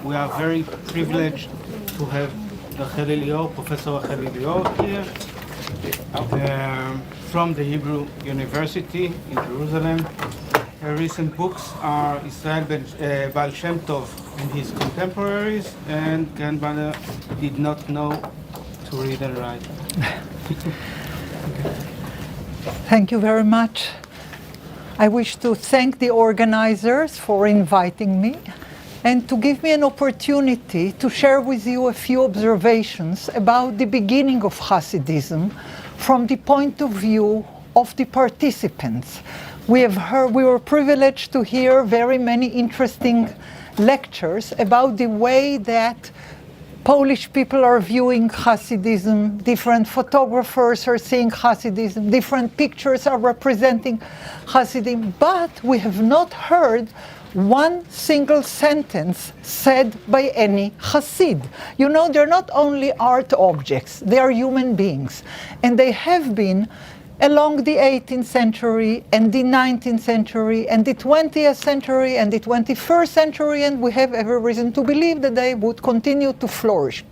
we are very privileged to have Professor Rachel Elior here from the Hebrew University in Jerusalem. Her recent books are Israel Baal Shem Tov and his contemporaries, and grandmother did not know to read and write. Thank you very much. I wish to thank the organizers for inviting me and to give me an opportunity to share with you a few observations about the beginning of Hasidism from the point of view of the participants. We were privileged to hear very many interesting lectures about the way that Polish people are viewing Hasidism, different photographers are seeing Hasidism, different pictures are representing Hasidim, but we have not heard one single sentence said by any Hasid. You know, they're not only art objects, they are human beings. And they have been along the 18th century and the 19th century and the 20th century and the 21st century, and we have every reason to believe that they would continue to flourish.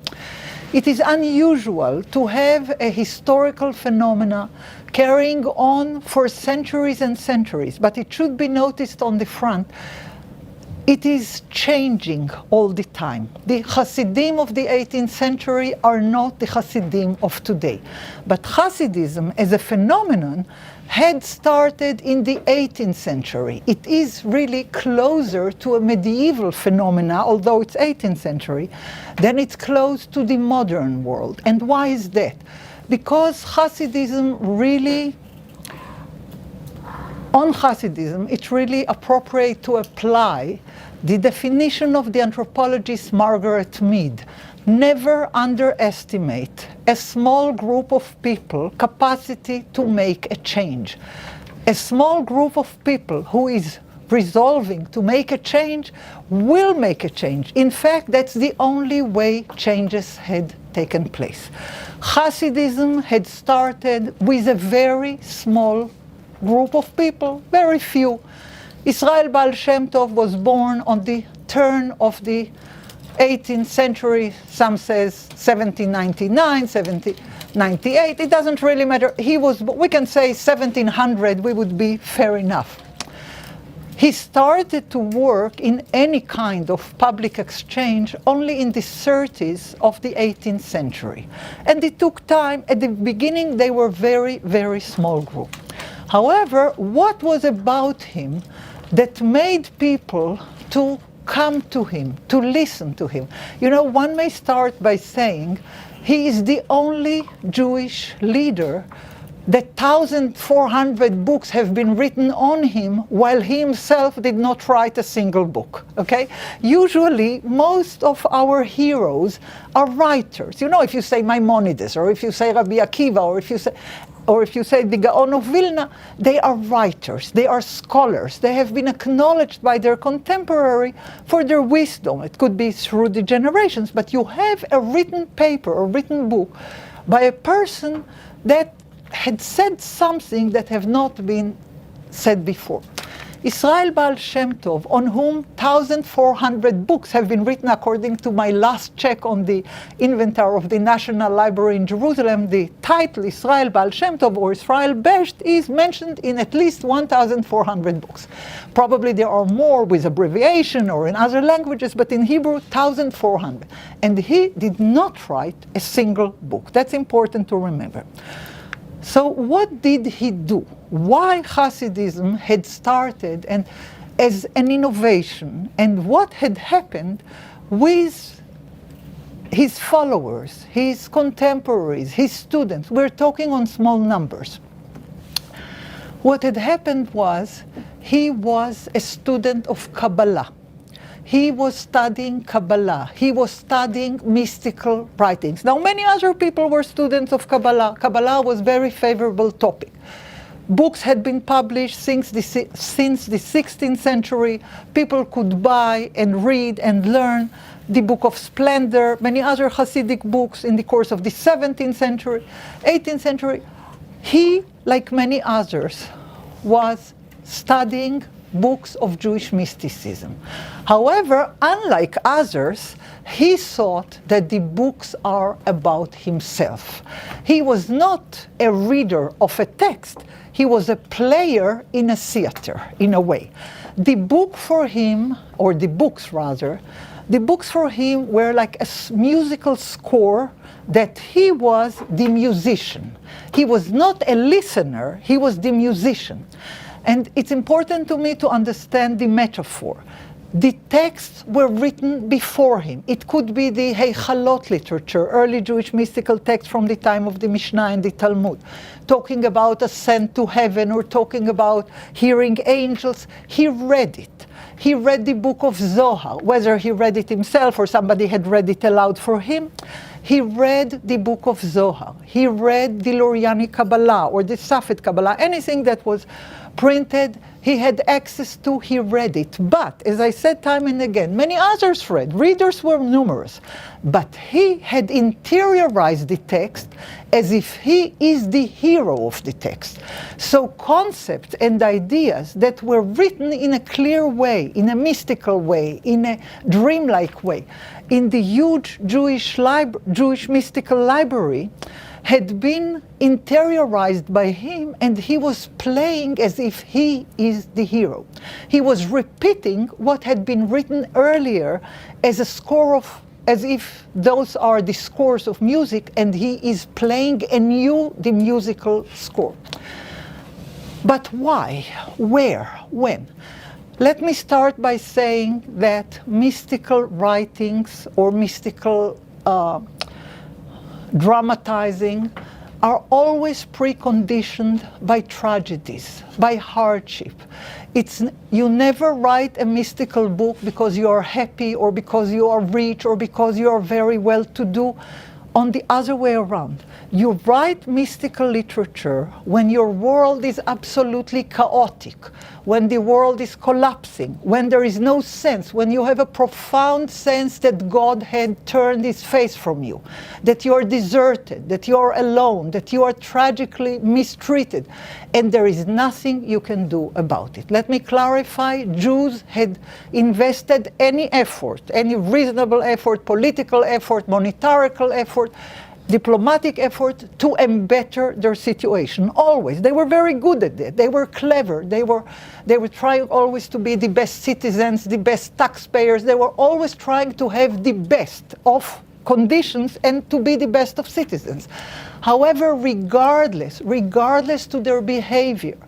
It is unusual to have a historical phenomena carrying on for centuries and centuries, but it should be noticed on the front. It is changing all the time. The Hasidim of the 18th century are not the Hasidim of today. But Hasidism as a phenomenon had started in the 18th century. It is really closer to a medieval phenomena, although it's 18th century, than it's close to the modern world. And why is that? Because Hasidism really, on Hasidism, it's really appropriate to apply the definition of the anthropologist Margaret Mead. Never underestimate a small group of people capacity to make a change. A small group of people who is resolving to make a change will make a change. In fact, that's the only way changes had taken place. Hasidism had started with a very small group of people, very few. Israel Baal Shem Tov was born on the turn of the 18th century, some says 1799, 1798, it doesn't really matter. We can say 1700, we would be fair enough. He started to work in any kind of public exchange only in the 30s of the 18th century. And it took time. At the beginning, they were very, very small group. However, what was about him that made people to come to him, to listen to him? You know, one may start by saying he is the only Jewish leader that 1,400 books have been written on him while he himself did not write a single book, okay? Usually, most of our heroes are writers. You know, if you say Maimonides, or if you say Rabbi Akiva, or if you say the Gaon of Vilna, they are writers, they are scholars. They have been acknowledged by their contemporary for their wisdom. It could be through the generations, but you have a written paper, a written book by a person that had said something that have not been said before. Israel Baal Shem Tov, on whom 1,400 books have been written according to my last check on the inventory of the National Library in Jerusalem, the title Israel Baal Shem Tov or Israel Besht is mentioned in at least 1,400 books. Probably there are more with abbreviation or in other languages, but in Hebrew, 1,400. And he did not write a single book. That's important to remember. So what did he do? Why Hasidism had started and as an innovation, and what had happened with his followers, his contemporaries, his students? We're talking on small numbers. What had happened was he was a student of Kabbalah. He was studying Kabbalah. He was studying mystical writings. Now, many other people were students of Kabbalah. Kabbalah was a very favorable topic. Books had been published since the 16th century. People could buy and read and learn the Book of Splendor, many other Hasidic books in the course of the 17th century, 18th century. He, like many others, was studying books of Jewish mysticism. However, unlike others, he thought that the books are about himself. He was not a reader of a text, he was a player in a theater, in a way. The book for him, or the books rather, the books for him were like a musical score that he was the musician. He was not a listener, he was the musician. And it's important to me to understand the metaphor. The texts were written before him. It could be the Heichalot literature, early Jewish mystical text from the time of the Mishnah and the Talmud, talking about ascent to heaven or talking about hearing angels. He read it. He read the book of Zohar, whether he read it himself or somebody had read it aloud for him. He read the book of Zohar. He read the Luriani Kabbalah or the Safed Kabbalah, anything that was printed, he had access to, he read it. But, as I said time and again, many others read. Readers were numerous. But he had interiorized the text as if he is the hero of the text. So concepts and ideas that were written in a clear way, in a mystical way, in a dreamlike way, in the huge Jewish mystical library, had been interiorized by him, and he was playing as if he is the hero. He was repeating what had been written earlier as a score of, as if those are the scores of music, and he is playing anew the musical score. But why? Where? When? Let me start by saying that mystical writings or mystical dramatizing are always preconditioned by tragedies, by hardship. You never write a mystical book because you are happy or because you are rich or because you are very well-to-do. On the other way around, you write mystical literature when your world is absolutely chaotic, when the world is collapsing, when there is no sense, when you have a profound sense that God had turned his face from you, that you are deserted, that you are alone, that you are tragically mistreated, and there is nothing you can do about it. Let me clarify, Jews had invested any effort, any reasonable effort, political effort, monetary effort, diplomatic effort to embetter their situation, always. They were very good at it. They were clever. They were trying always to be the best citizens, the best taxpayers. They were always trying to have the best of conditions and to be the best of citizens. However, regardless to their behavior,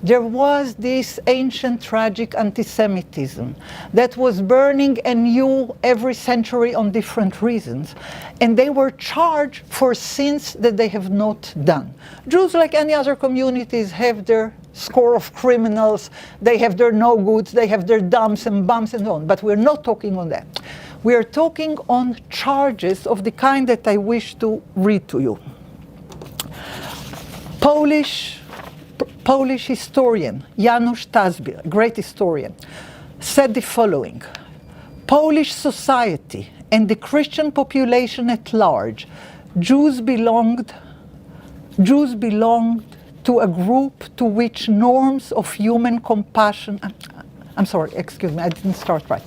there was this ancient tragic anti-Semitism that was burning anew every century on different reasons, and they were charged for sins that they have not done. Jews, like any other communities, have their score of criminals, they have their no-goods, they have their dumps and bumps and so on, but we're not talking on that. We are talking on charges of the kind that I wish to read to you. Polish historian Janusz Tazbir, great historian, said the following: Polish society and the Christian population at large, Jews belonged to a group to which norms of human compassion, I'm sorry, excuse me, I didn't start right.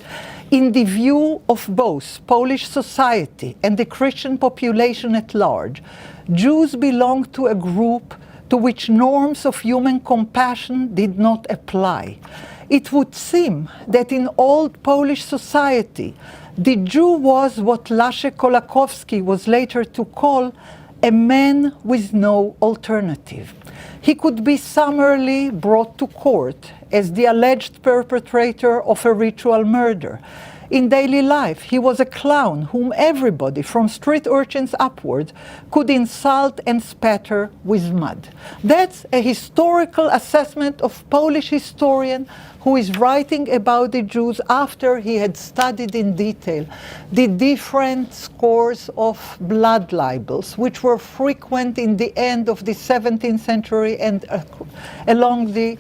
In the view of both Polish society and the Christian population at large, Jews belonged to a group to which norms of human compassion did not apply. It would seem that in old Polish society, the Jew was what Leszek Kolakowski was later to call a man with no alternative. He could be summarily brought to court as the alleged perpetrator of a ritual murder. In daily life, he was a clown whom everybody, from street urchins upwards, could insult and spatter with mud. That's a historical assessment of Polish historian who is writing about the Jews after he had studied in detail the different scores of blood libels, which were frequent in the end of the 17th century and along the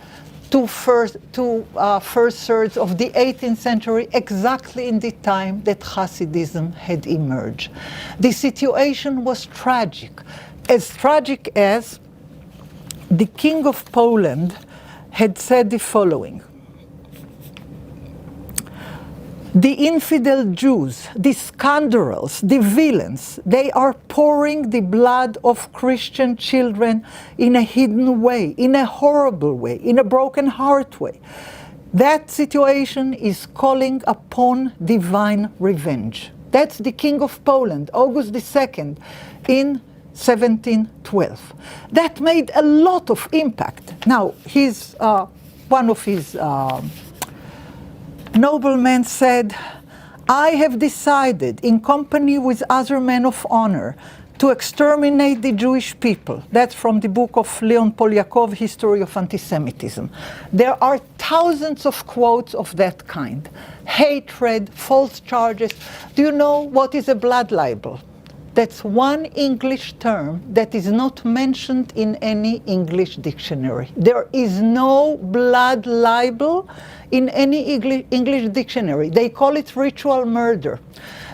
first thirds of the 18th century, exactly in the time that Hasidism had emerged. The situation was tragic as the King of Poland had said the following: The infidel Jews, the scoundrels, the villains, they are pouring the blood of Christian children in a hidden way, in a horrible way, in a broken heart way. That situation is calling upon divine revenge. That's the King of Poland, August II, in 1712. That made a lot of impact. Now, one of his noblemen said, I have decided, in company with other men of honor, to exterminate the Jewish people. That's from the book of Leon Polyakov, History of Anti-Semitism. There are thousands of quotes of that kind. Hatred, false charges. Do you know what is a blood libel? That's one English term that is not mentioned in any English dictionary. There is no blood libel in any English dictionary. They call it ritual murder,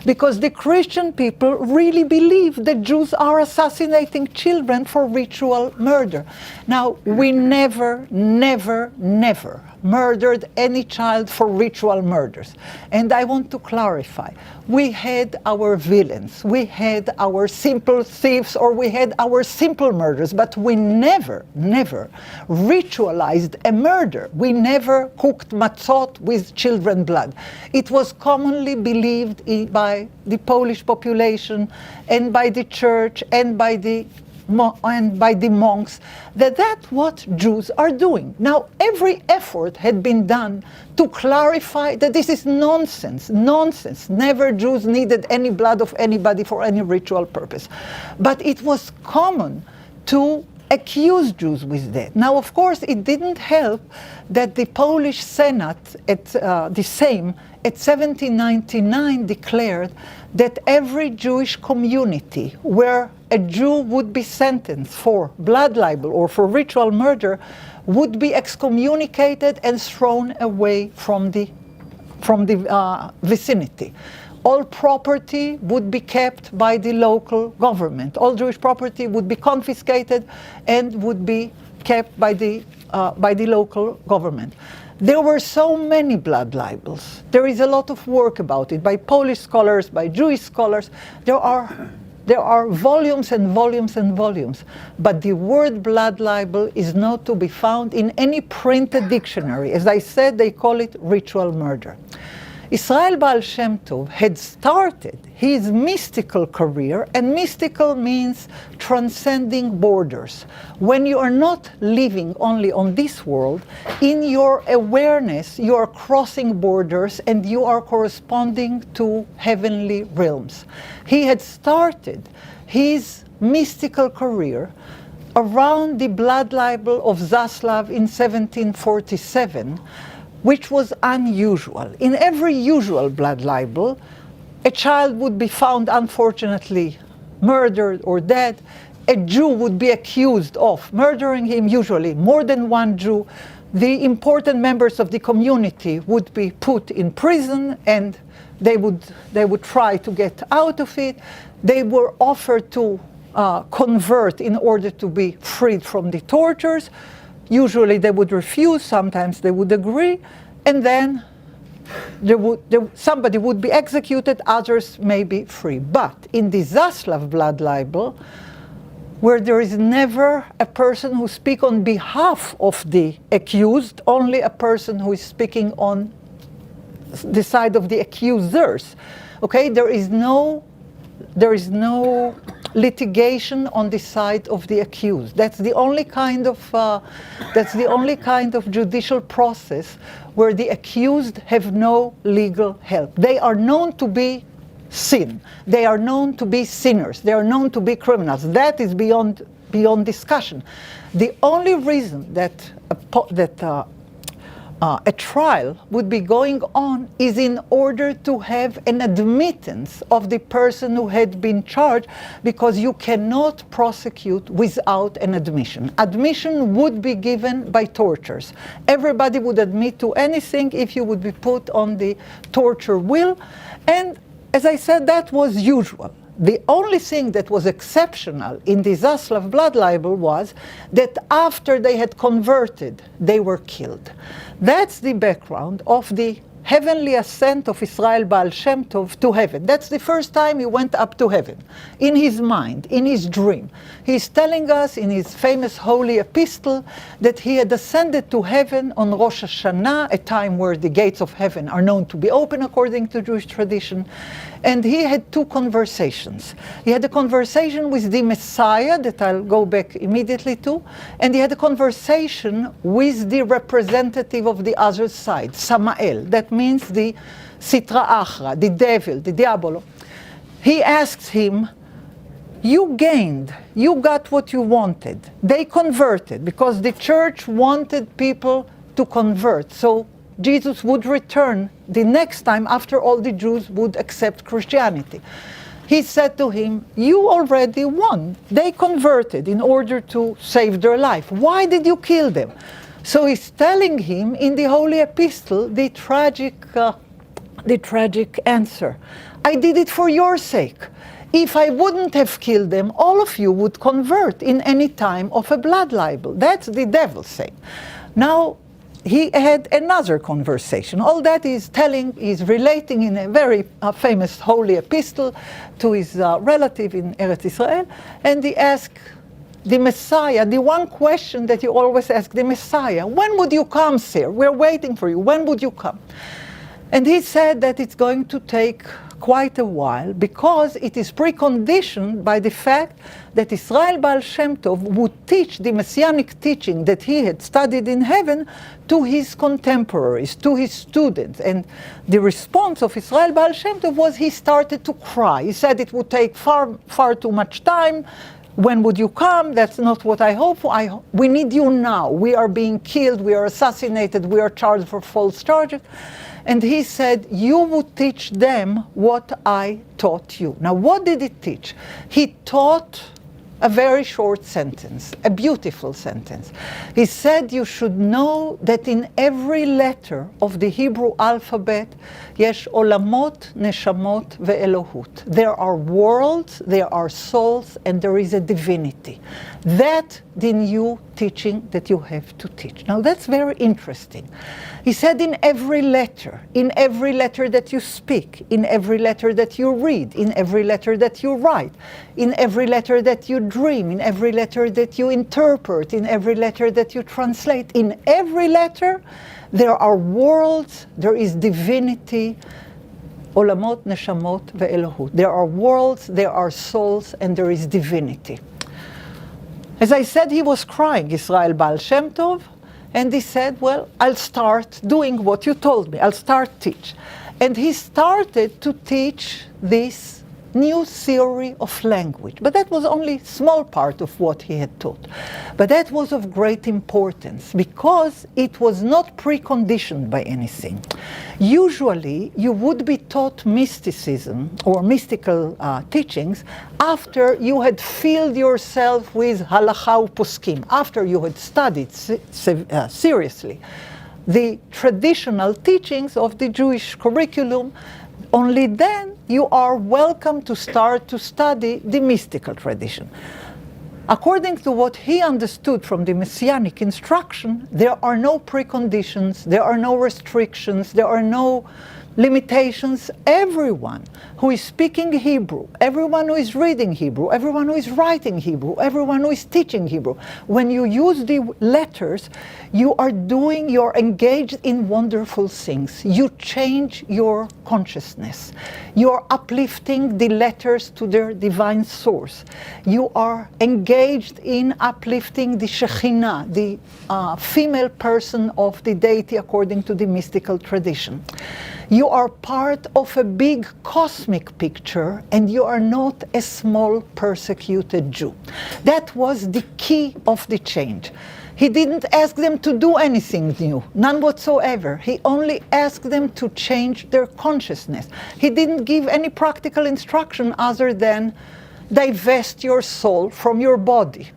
because the Christian people really believe that Jews are assassinating children for ritual murder. Now, we never, never, never murdered any child for ritual murders. And I want to clarify, we had our villains, we had our simple thieves, or we had our simple murders, but we never, never ritualized a murder. We never cooked matzot with children's blood. It was commonly believed by the Polish population and by the church and by the monks, that that's what Jews are doing. Now, every effort had been done to clarify that this is nonsense, nonsense. Never Jews needed any blood of anybody for any ritual purpose. But it was common to accuse Jews with that. Now, of course, it didn't help that the Polish Senate at the Sejm at 1799 declared that every Jewish community where a Jew would be sentenced for blood libel or for ritual murder would be excommunicated and thrown away from the vicinity. All property would be kept by the local government. All Jewish property would be confiscated and would be kept by the local government. There were so many blood libels. There is a lot of work about it by Polish scholars, by Jewish scholars. There are volumes and volumes and volumes. But the word blood libel is not to be found in any printed dictionary. As I said, they call it ritual murder. Israel Baal Shem Tov had started his mystical career, and mystical means transcending borders. When you are not living only on this world, in your awareness you are crossing borders and you are corresponding to heavenly realms. He had started his mystical career around the blood libel of Zaslav in 1747, which was unusual. In every usual blood libel, a child would be found unfortunately murdered or dead. A Jew would be accused of murdering him, usually more than one Jew. The important members of the community would be put in prison and they would try to get out of it. They were offered to convert in order to be freed from the tortures. Usually they would refuse, sometimes they would agree, and then somebody would be executed, others may be free. But in the Zaslav blood libel, where there is never a person who speaks on behalf of the accused, only a person who is speaking on the side of the accusers, okay, there is no litigation on the side of the accused. That's the only kind of judicial process where the accused have no legal help. They are known to be sin. They are known to be sinners. They are known to be criminals. That is beyond discussion. The only reason that a trial would be going on is in order to have an admittance of the person who had been charged, because you cannot prosecute without an admission. Admission would be given by tortures. Everybody would admit to anything if you would be put on the torture wheel. And as I said, that was usual. The only thing that was exceptional in the Zaslav blood libel was that after they had converted, they were killed. That's the background of the heavenly ascent of Israel Baal Shem Tov to heaven. That's the first time he went up to heaven, in his mind, in his dream. He's telling us in his famous holy epistle that he had ascended to heaven on Rosh Hashanah, a time where the gates of heaven are known to be open according to Jewish tradition. And he had two conversations. He had a conversation with the Messiah, that I'll go back immediately to, and he had a conversation with the representative of the other side, Samael. That means the Sitra Achra, the devil, the Diabolo. He asks him, you gained, you got what you wanted. They converted, because the church wanted people to convert. So Jesus would return the next time after all the Jews would accept Christianity. He said to him, you already won. They converted in order to save their life. Why did you kill them? So he's telling him in the holy epistle the tragic answer. I did it for your sake. If I wouldn't have killed them, all of you would convert in any time of a blood libel. That's the devil saying. Now, he had another conversation. All that is relating in a very famous holy epistle to his relative in Eretz Israel. And he asked the Messiah, the one question that you always ask the Messiah, when would you come, sir? We're waiting for you. When would you come? And he said that it's going to take quite a while, because it is preconditioned by the fact that Israel Baal Shem Tov would teach the messianic teaching that he had studied in heaven to his contemporaries, to his students. And the response of Israel Baal Shem Tov was he started to cry. He said it would take far too much time. When would you come? That's not what I hope for. We need you now. We are being killed. We are assassinated. We are charged for false charges. And he said, you would teach them what I taught you. Now, what did he teach? He taught a very short sentence, a beautiful sentence. He said, you should know that in every letter of the Hebrew alphabet, yesh olamot, neshamot, ve'elohut. There are worlds, there are souls, and there is a divinity. That the new teaching that you have to teach. Now that's very interesting. He said in every letter that you speak, in every letter that you read, in every letter that you write, in every letter that you dream, in every letter that you interpret, in every letter that you translate, in every letter there are worlds, there is divinity, olamot, neshamot, ve'elohut. There are worlds, there are souls, and there is divinity. As I said, he was crying, Israel Baal Shem Tov, and he said, well, I'll start doing what you told me. I'll start teach. And he started to teach this new theory of language. But that was only a small part of what he had taught. But that was of great importance because it was not preconditioned by anything. Usually, you would be taught mysticism or mystical teachings after you had filled yourself with halakha u'poskim, after you had studied seriously the traditional teachings of the Jewish curriculum. Only then you are welcome to start to study the mystical tradition. According to what he understood from the messianic instruction, there are no preconditions, there are no restrictions, there are no limitations. Everyone who is speaking Hebrew, everyone who is reading Hebrew, everyone who is writing Hebrew, everyone who is teaching Hebrew, when you use the letters, you're engaged in wonderful things. You change your consciousness. You're uplifting the letters to their divine source. You are engaged in uplifting the Shekhinah, the female person of the deity according to the mystical tradition. You are part of a big cosmic picture, and you are not a small persecuted Jew. That was the key of the change. He didn't ask them to do anything new, none whatsoever. He only asked them to change their consciousness. He didn't give any practical instruction other than divest your soul from your body.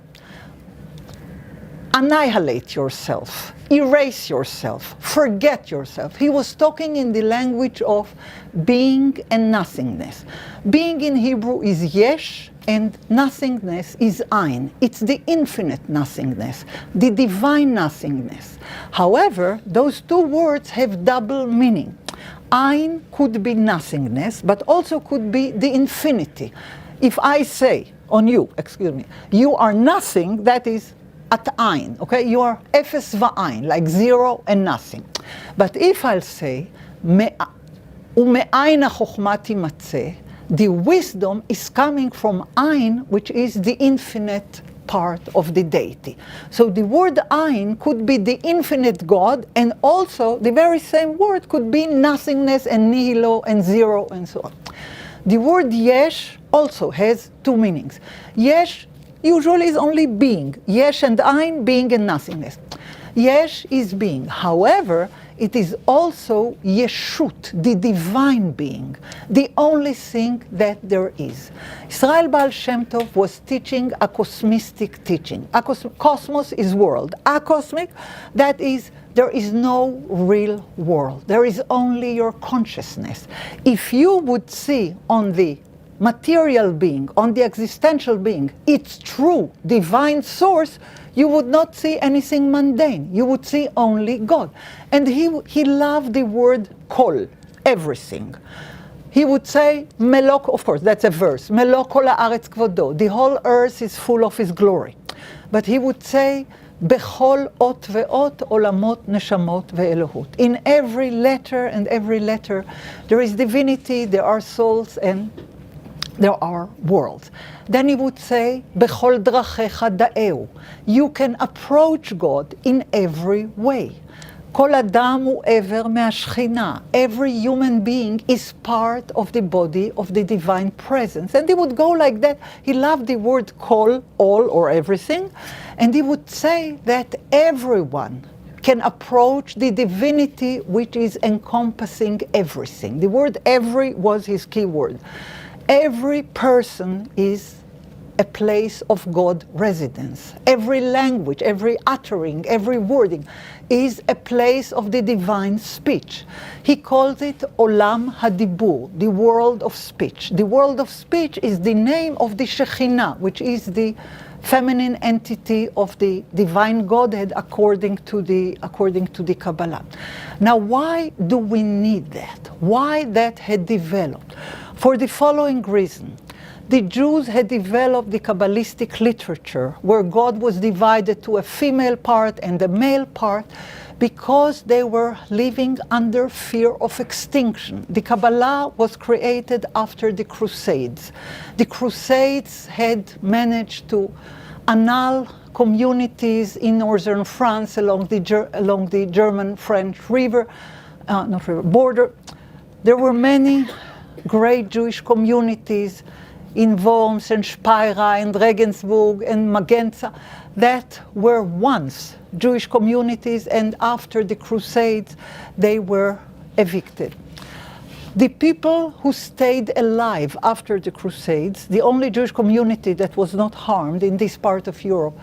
Annihilate yourself, erase yourself, forget yourself. He was talking in the language of being and nothingness. Being in Hebrew is yesh, and nothingness is ein. It's the infinite nothingness, the divine nothingness. However, those two words have double meaning. Ein could be nothingness, but also could be the infinity. If I say on you, you are nothing, that is at ein, okay? You are efes va'ain, like zero and nothing. But if I'll say, ume'ain ha'chokhma timatzeh, the wisdom is coming from ein, which is the infinite part of the deity. So the word ein could be the infinite God, and also the very same word could be nothingness and nihilo and zero and so on. The word yesh also has two meanings. Yesh usually is only being. Yesh and ein, being and nothingness. Yesh is being. However, it is also Yeshut, the divine being, the only thing that there is. Israel Baal Shem Tov was teaching a cosmistic teaching. Cosmos is world. Acosmic, that is, there is no real world. There is only your consciousness. If you would see on the material being, on the existential being, its true divine source, you would not see anything mundane. You would see only God. And he loved the word kol, everything. He would say, Melok, of course, that's a verse, Melok kol haaretz kvodo, the whole earth is full of his glory. But he would say, Bechol ot ve'ot olamot neshamot ve'elohut. In every letter and every letter, there is divinity, there are souls, and there are worlds. Then he would say, Bechol drachecha da'eu. You can approach God in every way. Kol adam hu ever me'ashchina. Every human being is part of the body of the divine presence. And he would go like that. He loved the word kol, all or everything. And he would say that everyone can approach the divinity which is encompassing everything. The word every was his key word. Every person is a place of God residence. Every language, every uttering, every wording is a place of the divine speech. He calls it Olam Hadibur, the world of speech. The world of speech is the name of the Shekhinah, which is the feminine entity of the divine Godhead according to the Kabbalah. Now, why do we need that? Why that had developed? For the following reason. The Jews had developed the Kabbalistic literature where God was divided to a female part and a male part because they were living under fear of extinction. The Kabbalah was created after the Crusades. The Crusades had managed to annul communities in northern France along the German-French border. There were many great Jewish communities in Worms and Speyer and Regensburg and Magenza that were once Jewish communities, and after the Crusades they were evicted. The people who stayed alive after the Crusades, the only Jewish community that was not harmed in this part of Europe,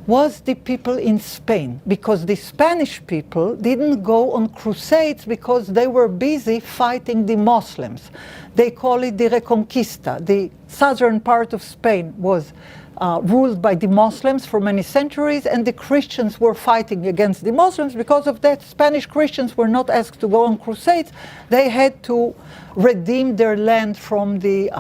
was the people in Spain, because the Spanish people didn't go on crusades because they were busy fighting the Muslims. They call it the Reconquista. The southern part of Spain was ruled by the Muslims for many centuries, and the Christians were fighting against the Muslims. Because of that, Spanish Christians were not asked to go on crusades. They had to redeem their land from the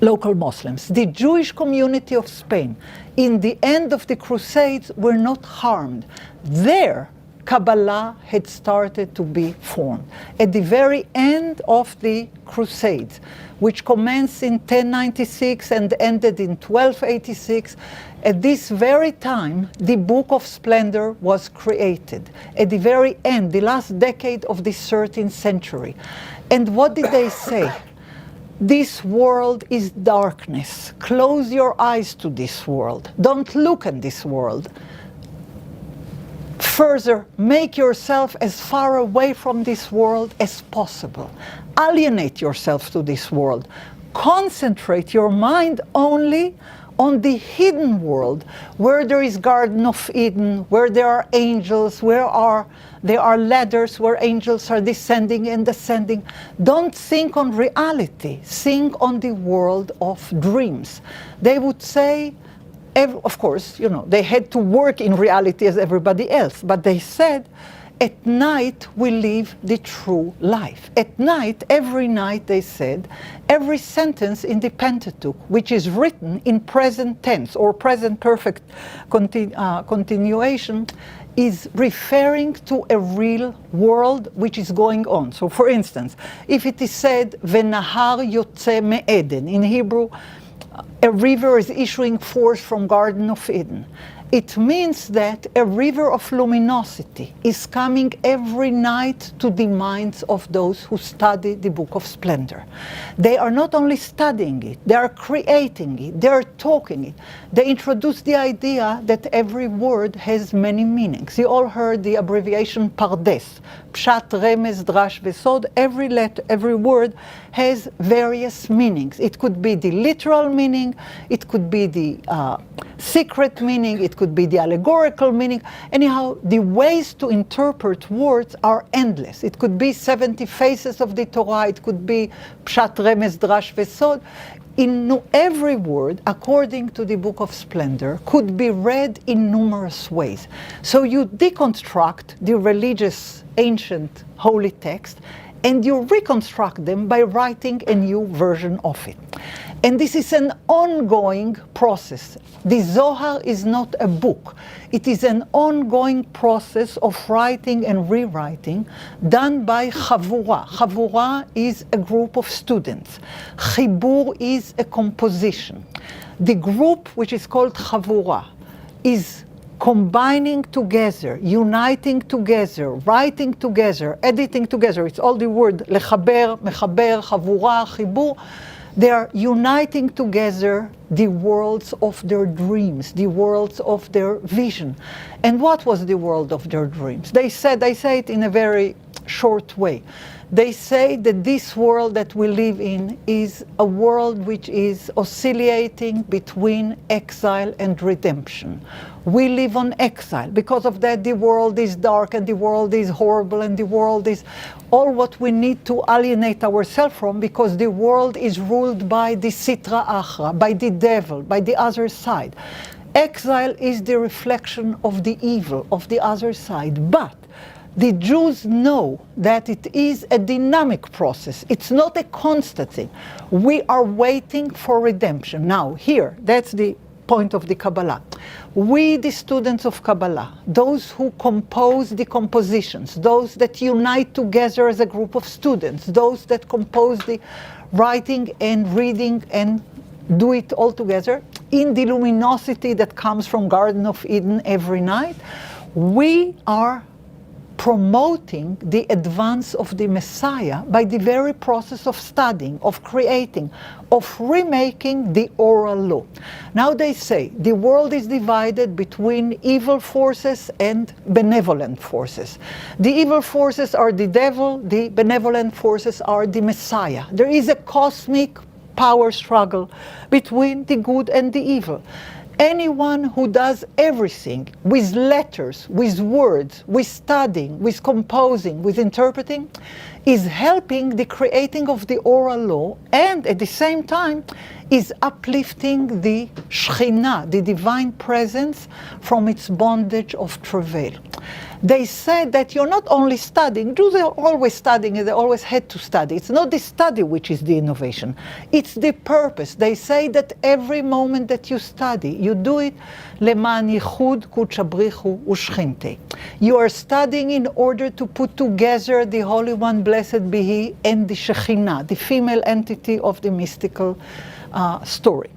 local Muslims. The Jewish community of Spain, in the end of the Crusades, were not harmed. There, Kabbalah had started to be formed. At the very end of the Crusades, which commenced in 1096 and ended in 1286, at this very time, the Book of Splendor was created. At the very end, the last decade of the 13th century. And what did they say? This world is darkness. Close your eyes to this world. Don't look at this world. Further, make yourself as far away from this world as possible. Alienate yourself to this world. Concentrate your mind only on the hidden world, where there is Garden of Eden, where there are angels, there are ladders where angels are descending and ascending. Don't think on reality. Think on the world of dreams. They would say, of course, they had to work in reality as everybody else, but they said, At night, we live the true life. At night, every night, they said, every sentence in the Pentateuch, which is written in present tense or present perfect continuation, is referring to a real world which is going on. So, for instance, if it is said, "Venahar yotze me'eden," in Hebrew, a river is issuing forth from Garden of Eden. It means that a river of luminosity is coming every night to the minds of those who study the Book of Splendor. They are not only studying it, they are creating it, they are talking it. They introduce the idea that every word has many meanings. You all heard the abbreviation Pardes, Pshat, Remez, Drash, Vesod. Every word has various meanings. It could be the literal meaning, it could be the secret meaning, it could be the allegorical meaning. Anyhow, the ways to interpret words are endless. It could be 70 faces of the Torah, it could be Pshat, Remez, Drash, Vesod. In every word, according to the Book of Splendor, could be read in numerous ways. So you deconstruct the religious, ancient, holy text, and you reconstruct them by writing a new version of it. And this is an ongoing process. The Zohar is not a book. It is an ongoing process of writing and rewriting done by Chavura. Chavura is a group of students. Chibur is a composition. The group, which is called Chavura, is combining together, uniting together, writing together, editing together. It's all the word lechaber, mechaber, chavura, chibur. They are uniting together the worlds of their dreams, the worlds of their vision. And what was the world of their dreams? They say it in a very short way. They say that this world that we live in is a world which is oscillating between exile and redemption. We live on exile. Because of that, the world is dark and the world is horrible and the world is all what we need to alienate ourselves from, because the world is ruled by the Sitra Achra, by the devil, by the other side. Exile is the reflection of the evil of the other side. But the Jews know that it is a dynamic process. It's not a constant thing. We are waiting for redemption. Now, here, that's the point of the Kabbalah. We, the students of Kabbalah, those who compose the compositions, those that unite together as a group of students, those that compose the writing and reading and do it all together in the luminosity that comes from Garden of Eden every night, we are promoting the advance of the Messiah by the very process of studying, of creating, of remaking the oral law. Now they say the world is divided between evil forces and benevolent forces. The evil forces are the devil, the benevolent forces are the Messiah. There is a cosmic power struggle between the good and the evil. Anyone who does everything with letters, with words, with studying, with composing, with interpreting, is helping the creating of the oral law, and at the same time is uplifting the Shekhinah, the divine presence, from its bondage of travail. They said that you're not only studying, Jews are always studying and they always had to study. It's not the study which is the innovation, it's the purpose. They say that every moment that you study, you do it leman yichud kuchabrichu ushchinte. You are studying in order to put together the Holy One, blessed be He, and the Shekhinah, the female entity of the mystical story.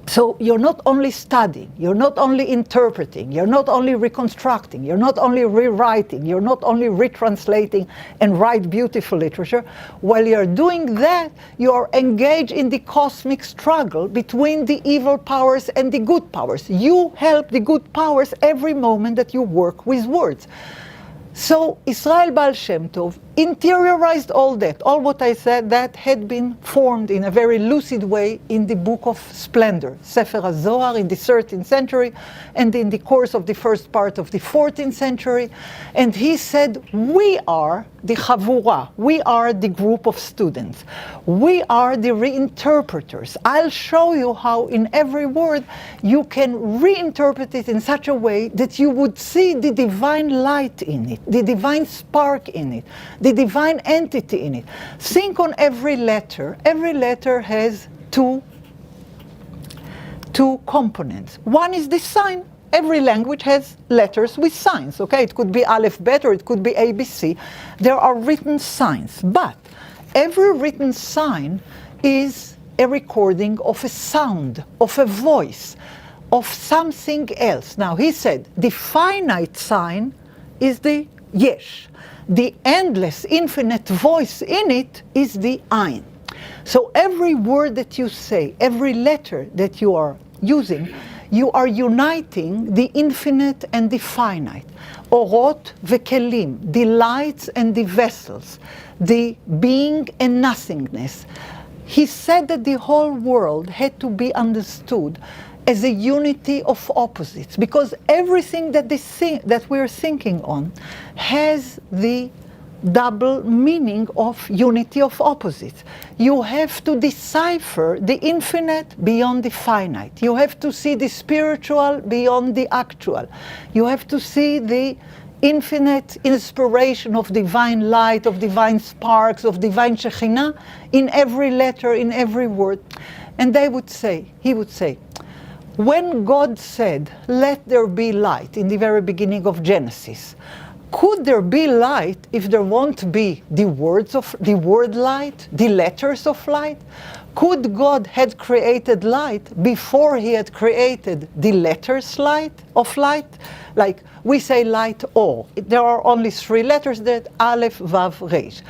So you're not only studying, you're not only interpreting, you're not only reconstructing, you're not only rewriting, you're not only retranslating and write beautiful literature. While you're doing that, you're engaged in the cosmic struggle between the evil powers and the good powers. You help the good powers every moment that you work with words. So Israel Baal Shem Tov interiorized all that, all what I said, that had been formed in a very lucid way in the Book of Splendor, Sefer HaZohar, in the 13th century, and in the course of the first part of the 14th century. And he said, we are the Chavura, we are the group of students, we are the reinterpreters. I'll show you how in every word you can reinterpret it in such a way that you would see the divine light in it, the divine spark in it, the divine entity in it. Think on every letter. Every letter has two components. One is the sign. Every language has letters with signs, okay? It could be Aleph, Bet, or it could be ABC. There are written signs, but every written sign is a recording of a sound, of a voice, of something else. Now, he said the finite sign is the Yesh. The endless, infinite voice in it is the Ein. So every word that you say, every letter that you are using, you are uniting the infinite and the finite. Orot vekelim, the lights and the vessels, the being and nothingness. He said that the whole world had to be understood as a unity of opposites, because everything that we're thinking on has the double meaning of unity of opposites. You have to decipher the infinite beyond the finite. You have to see the spiritual beyond the actual. You have to see the infinite inspiration of divine light, of divine sparks, of divine Shekhinah in every letter, in every word. And he would say, when God said, let there be light in the very beginning of Genesis, could there be light if there won't be the words of the word light, the letters of light? Could God had created light before he had created the letters of light? Like we say light O. There are only three letters, that Aleph, Vav, Resh.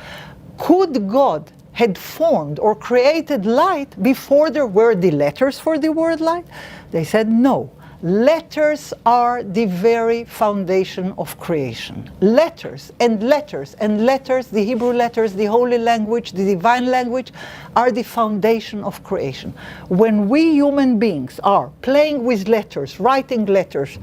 Could God had formed or created light before there were the letters for the word light? They said no. Letters are the very foundation of creation. Letters and letters and letters, the Hebrew letters, the holy language, the divine language, are the foundation of creation. When we human beings are playing with letters, writing letters,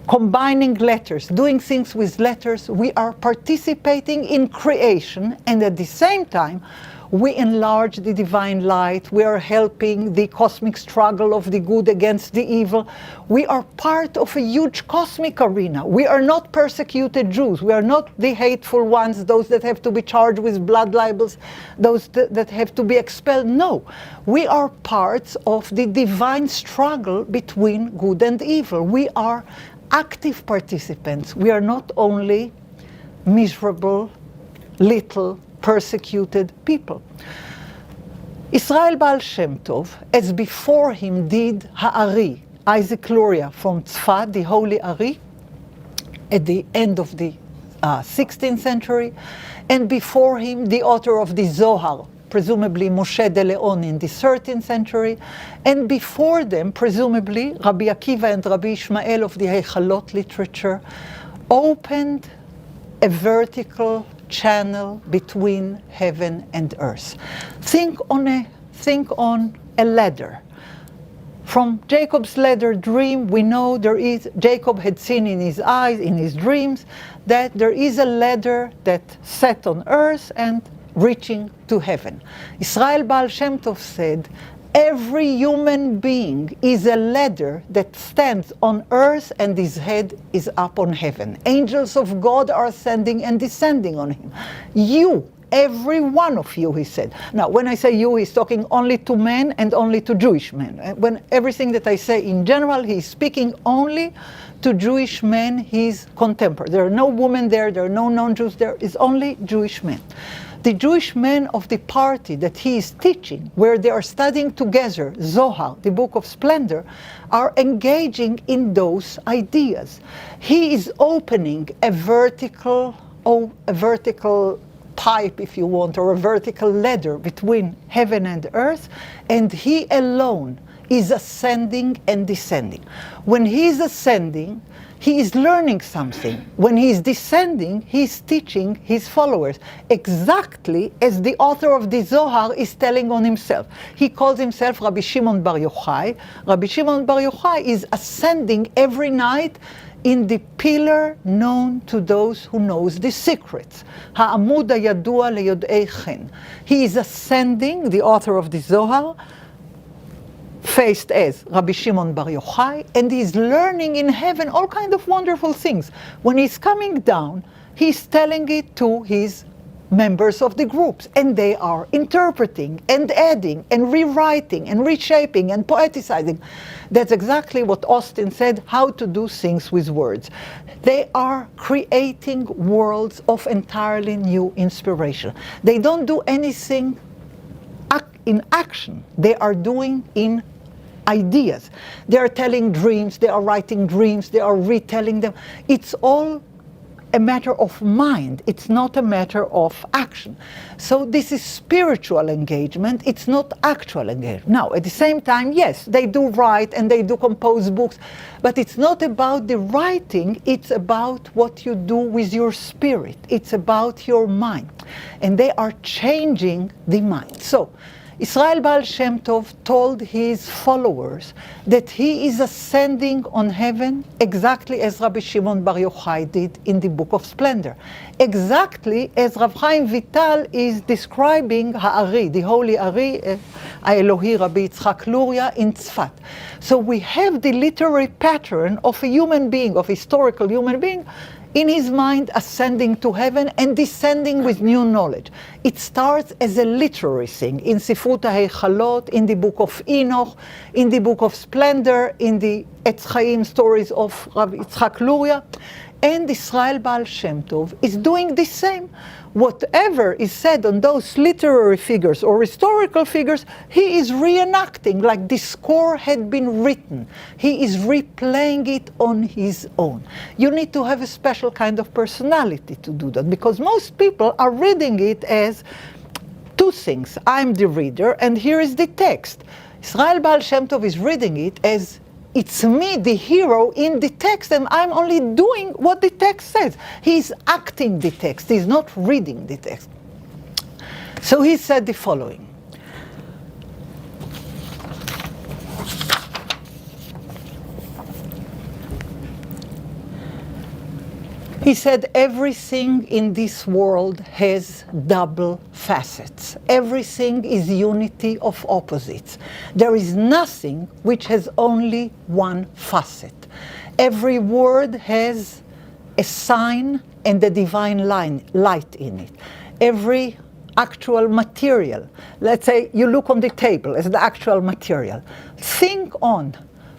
combining letters, doing things with letters, we are participating in creation, and at the same time, we enlarge the divine light. We are helping the cosmic struggle of the good against the evil. We are part of a huge cosmic arena. We are not persecuted Jews. We are not the hateful ones, those that have to be charged with blood libels, those that have to be expelled. No, we are parts of the divine struggle between good and evil. We are active participants. We are not only miserable, little, persecuted people. Israel Baal Shem Tov, as before him did Ha'ari, Isaac Luria from Tzfat, the holy Ari, at the end of the 16th century, and before him the author of the Zohar, presumably Moshe de Leon in the 13th century, and before them, presumably, Rabbi Akiva and Rabbi Ishmael of the Heichalot literature, opened a vertical channel between heaven and earth. Think on a ladder. From Jacob's ladder dream, we know Jacob had seen in his eyes, in his dreams, that there is a ladder that set on earth and reaching to heaven. Israel Baal Shem Tov said, every human being is a ladder that stands on earth and his head is up on heaven. Angels of God are ascending and descending on him. You, every one of you, he said. Now, when I say you, he's talking only to men and only to Jewish men. When everything that I say in general, he's speaking only to Jewish men, his contemporary. There are no women there, there are no non-Jews there, it's only Jewish men. The Jewish men of the party that he is teaching, where they are studying together Zohar, the Book of Splendor, are engaging in those ideas. He is opening a vertical pipe, if you want, or a vertical ladder between heaven and earth, and he alone is ascending and descending. When he is ascending, he is learning something. When he is descending, he is teaching his followers, exactly as the author of the Zohar is telling on himself. He calls himself Rabbi Shimon Bar Yochai. Rabbi Shimon Bar Yochai is ascending every night in the pillar known to those who knows the secrets. Ha'amud hayadua leyod'ei chen. He is ascending, the author of the Zohar, faced as Rabbi Shimon Bar Yochai, and he's learning in heaven all kinds of wonderful things. When he's coming down, he's telling it to his members of the groups, and they are interpreting and adding and rewriting and reshaping and poeticizing. That's exactly what Austin said, how to do things with words. They are creating worlds of entirely new inspiration. They don't do anything in action. They are doing in ideas. They are telling dreams, they are writing dreams, they are retelling them. It's all a matter of mind. It's not a matter of action. So this is spiritual engagement. It's not actual engagement. Now, at the same time, yes, they do write and they do compose books, but it's not about the writing. It's about what you do with your spirit. It's about your mind. And they are changing the mind. So, Israel Baal Shem Tov told his followers that he is ascending on heaven exactly as Rabbi Shimon Bar Yochai did in the Book of Splendor. Exactly as Rav Chaim Vital is describing Ha'ari, the holy Ari, Elohi Rabbi Yitzchak Luria in Tzfat. So we have the literary pattern of a human being, of a historical human being, in his mind ascending to heaven and descending with new knowledge. It starts as a literary thing in Sifrut HaHeichalot, in the Book of Enoch, in the Book of Splendor, in the Etz Chaim stories of Rabbi Yitzchak Luria. And Israel Baal Shem Tov is doing the same. Whatever is said on those literary figures or historical figures, he is reenacting like the score had been written. He is replaying it on his own. You need to have a special kind of personality to do that, because most people are reading it as two things. I'm the reader and here is the text. Israel Baal Shem Tov is reading it as it's me, the hero, in the text, and I'm only doing what the text says. He's acting the text. He's not reading the text. So he said the following. He said, everything in this world has double facets. Everything is unity of opposites. There is nothing which has only one facet. Every word has a sign and a divine light in it. Every actual material, let's say you look on the table as the actual material. Think on,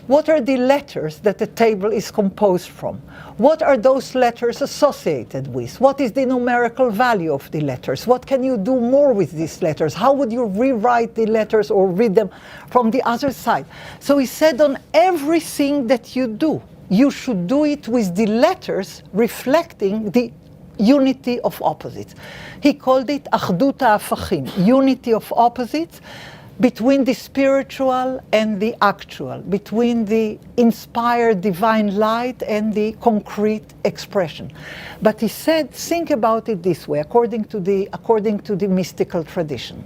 what are the letters that the table is composed from? What are those letters associated with? What is the numerical value of the letters? What can you do more with these letters? How would you rewrite the letters or read them from the other side? So he said, on everything that you do, you should do it with the letters reflecting the unity of opposites. He called it Achdut HaAfachim, unity of opposites, between the spiritual and the actual, between the inspired divine light and the concrete expression. But he said, think about it this way, according to the mystical tradition.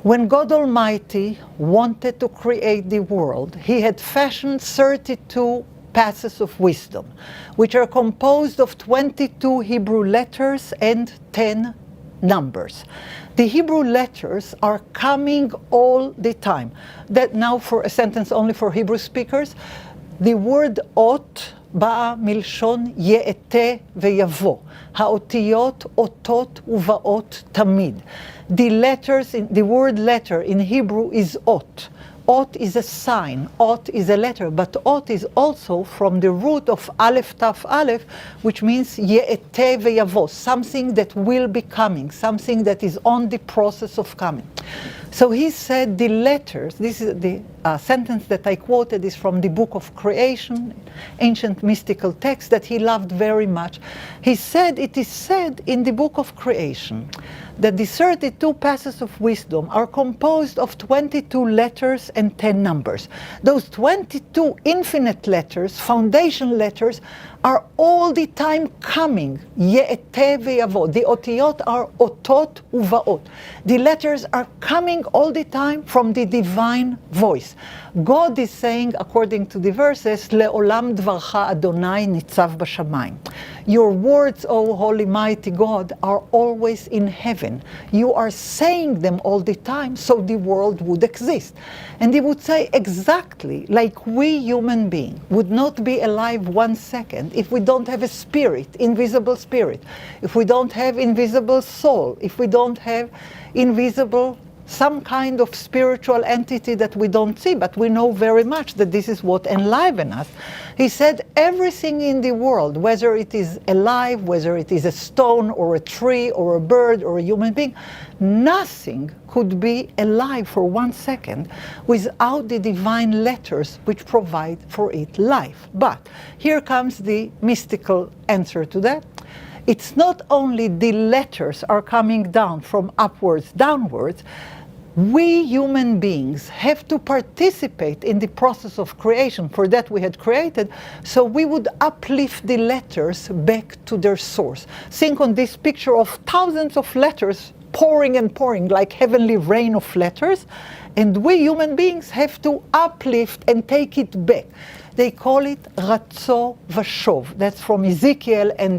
When God Almighty wanted to create the world, he had fashioned 32 paths of wisdom, which are composed of 22 Hebrew letters and 10 numbers. The Hebrew letters are coming all the time. That now, for a sentence only for Hebrew speakers, the word ot באה מלשון יאתה ויבוא. האותיות אותות ובאות תמיד. The word letter in Hebrew is ot. Ot is a sign, ot is a letter, but ot is also from the root of aleph taf aleph, which means ye'eteh ve'yavo, something that will be coming, something that is on the process of coming. So he said the letters, this is the sentence that I quoted is from the Book of Creation, ancient mystical text that he loved very much. He said, it is said in the Book of Creation that the 32 passages of wisdom are composed of 22 letters and 10 numbers. Those 22 infinite letters, foundation letters, are all the time coming. Ye'eteh ve'yavo. The otiyot are otot uva'ot. The letters are coming all the time from the divine voice. God is saying, according to the verses, Le'olam dvarcha Adonai nitzav b'shamayim. Your words, O Holy Mighty God, are always in heaven. You are saying them all the time, so the world would exist. And he would say exactly like we human beings would not be alive 1 second if we don't have a spirit, invisible spirit, if we don't have invisible soul, if we don't have invisible some kind of spiritual entity that we don't see, but we know very much that this is what enlivens us. He said everything in the world, whether it is alive, whether it is a stone or a tree or a bird or a human being, nothing could be alive for 1 second without the divine letters which provide for it life. But here comes the mystical answer to that. It's not only the letters are coming down from upwards, downwards. We human beings have to participate in the process of creation. For that we had created, so we would uplift the letters back to their source. Think on this picture of thousands of letters pouring and pouring like heavenly rain of letters, and we human beings have to uplift and take it back. They call it ratzo vashov. That's from Ezekiel, and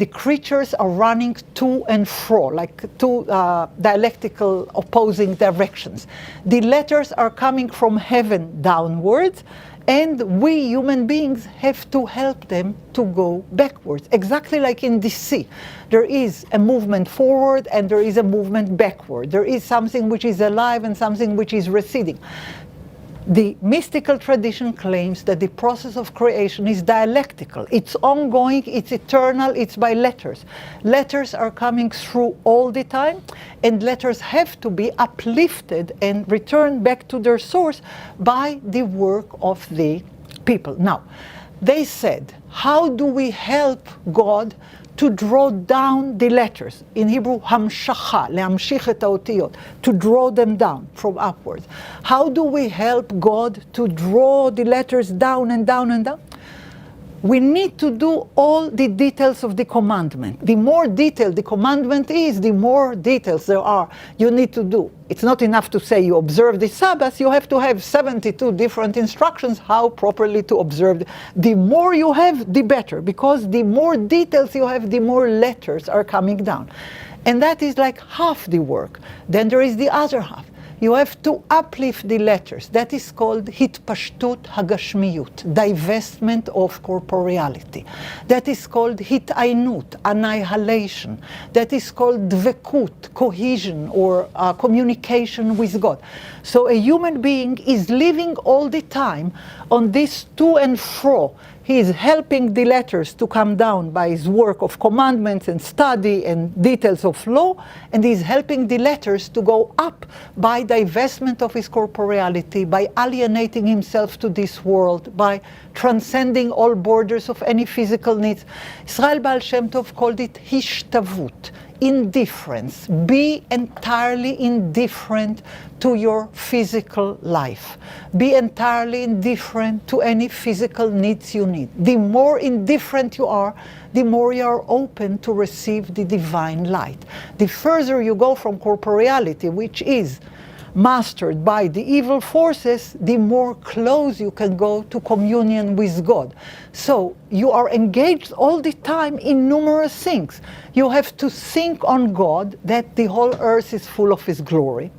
the creatures are running to and fro, like two dialectical opposing directions. The letters are coming from heaven downwards, and we human beings have to help them to go backwards. Exactly like in the sea. There is a movement forward and there is a movement backward. There is something which is alive and something which is receding. The mystical tradition claims that the process of creation is dialectical. It's ongoing, it's eternal, it's by letters. Letters are coming through all the time, and letters have to be uplifted and returned back to their source by the work of the people. Now, they said, how do we help God to draw down the letters? In Hebrew, hamshacha, lehamshich et haotiyot, to draw them down from upwards. How do we help God to draw the letters down and down and down? We need to do all the details of the commandment. The more detailed the commandment is, the more details there are you need to do. It's not enough to say you observe the Sabbath, you have to have 72 different instructions how properly to observe. The more you have, the better, because the more details you have, the more letters are coming down. And that is like half the work. Then there is the other half. You have to uplift the letters. That is called hitpashtut hagashmiyut, divestment of corporeality. That is called hitainut, annihilation. That is called dvekut, cohesion or communication with God. So a human being is living all the time on this to and fro. He is helping the letters to come down by his work of commandments and study and details of law, and he is helping the letters to go up by divestment of his corporeality, by alienating himself to this world, by transcending all borders of any physical needs. Israel Baal Shem Tov called it hishtavut, indifference. Be entirely indifferent to your physical life. Be entirely indifferent to any physical needs you need. The more indifferent you are, the more you are open to receive the divine light. The further you go from corporeality, which is mastered by the evil forces, the more close you can go to communion with God. So you are engaged all the time in numerous things. You have to think on God, that the whole earth is full of His glory.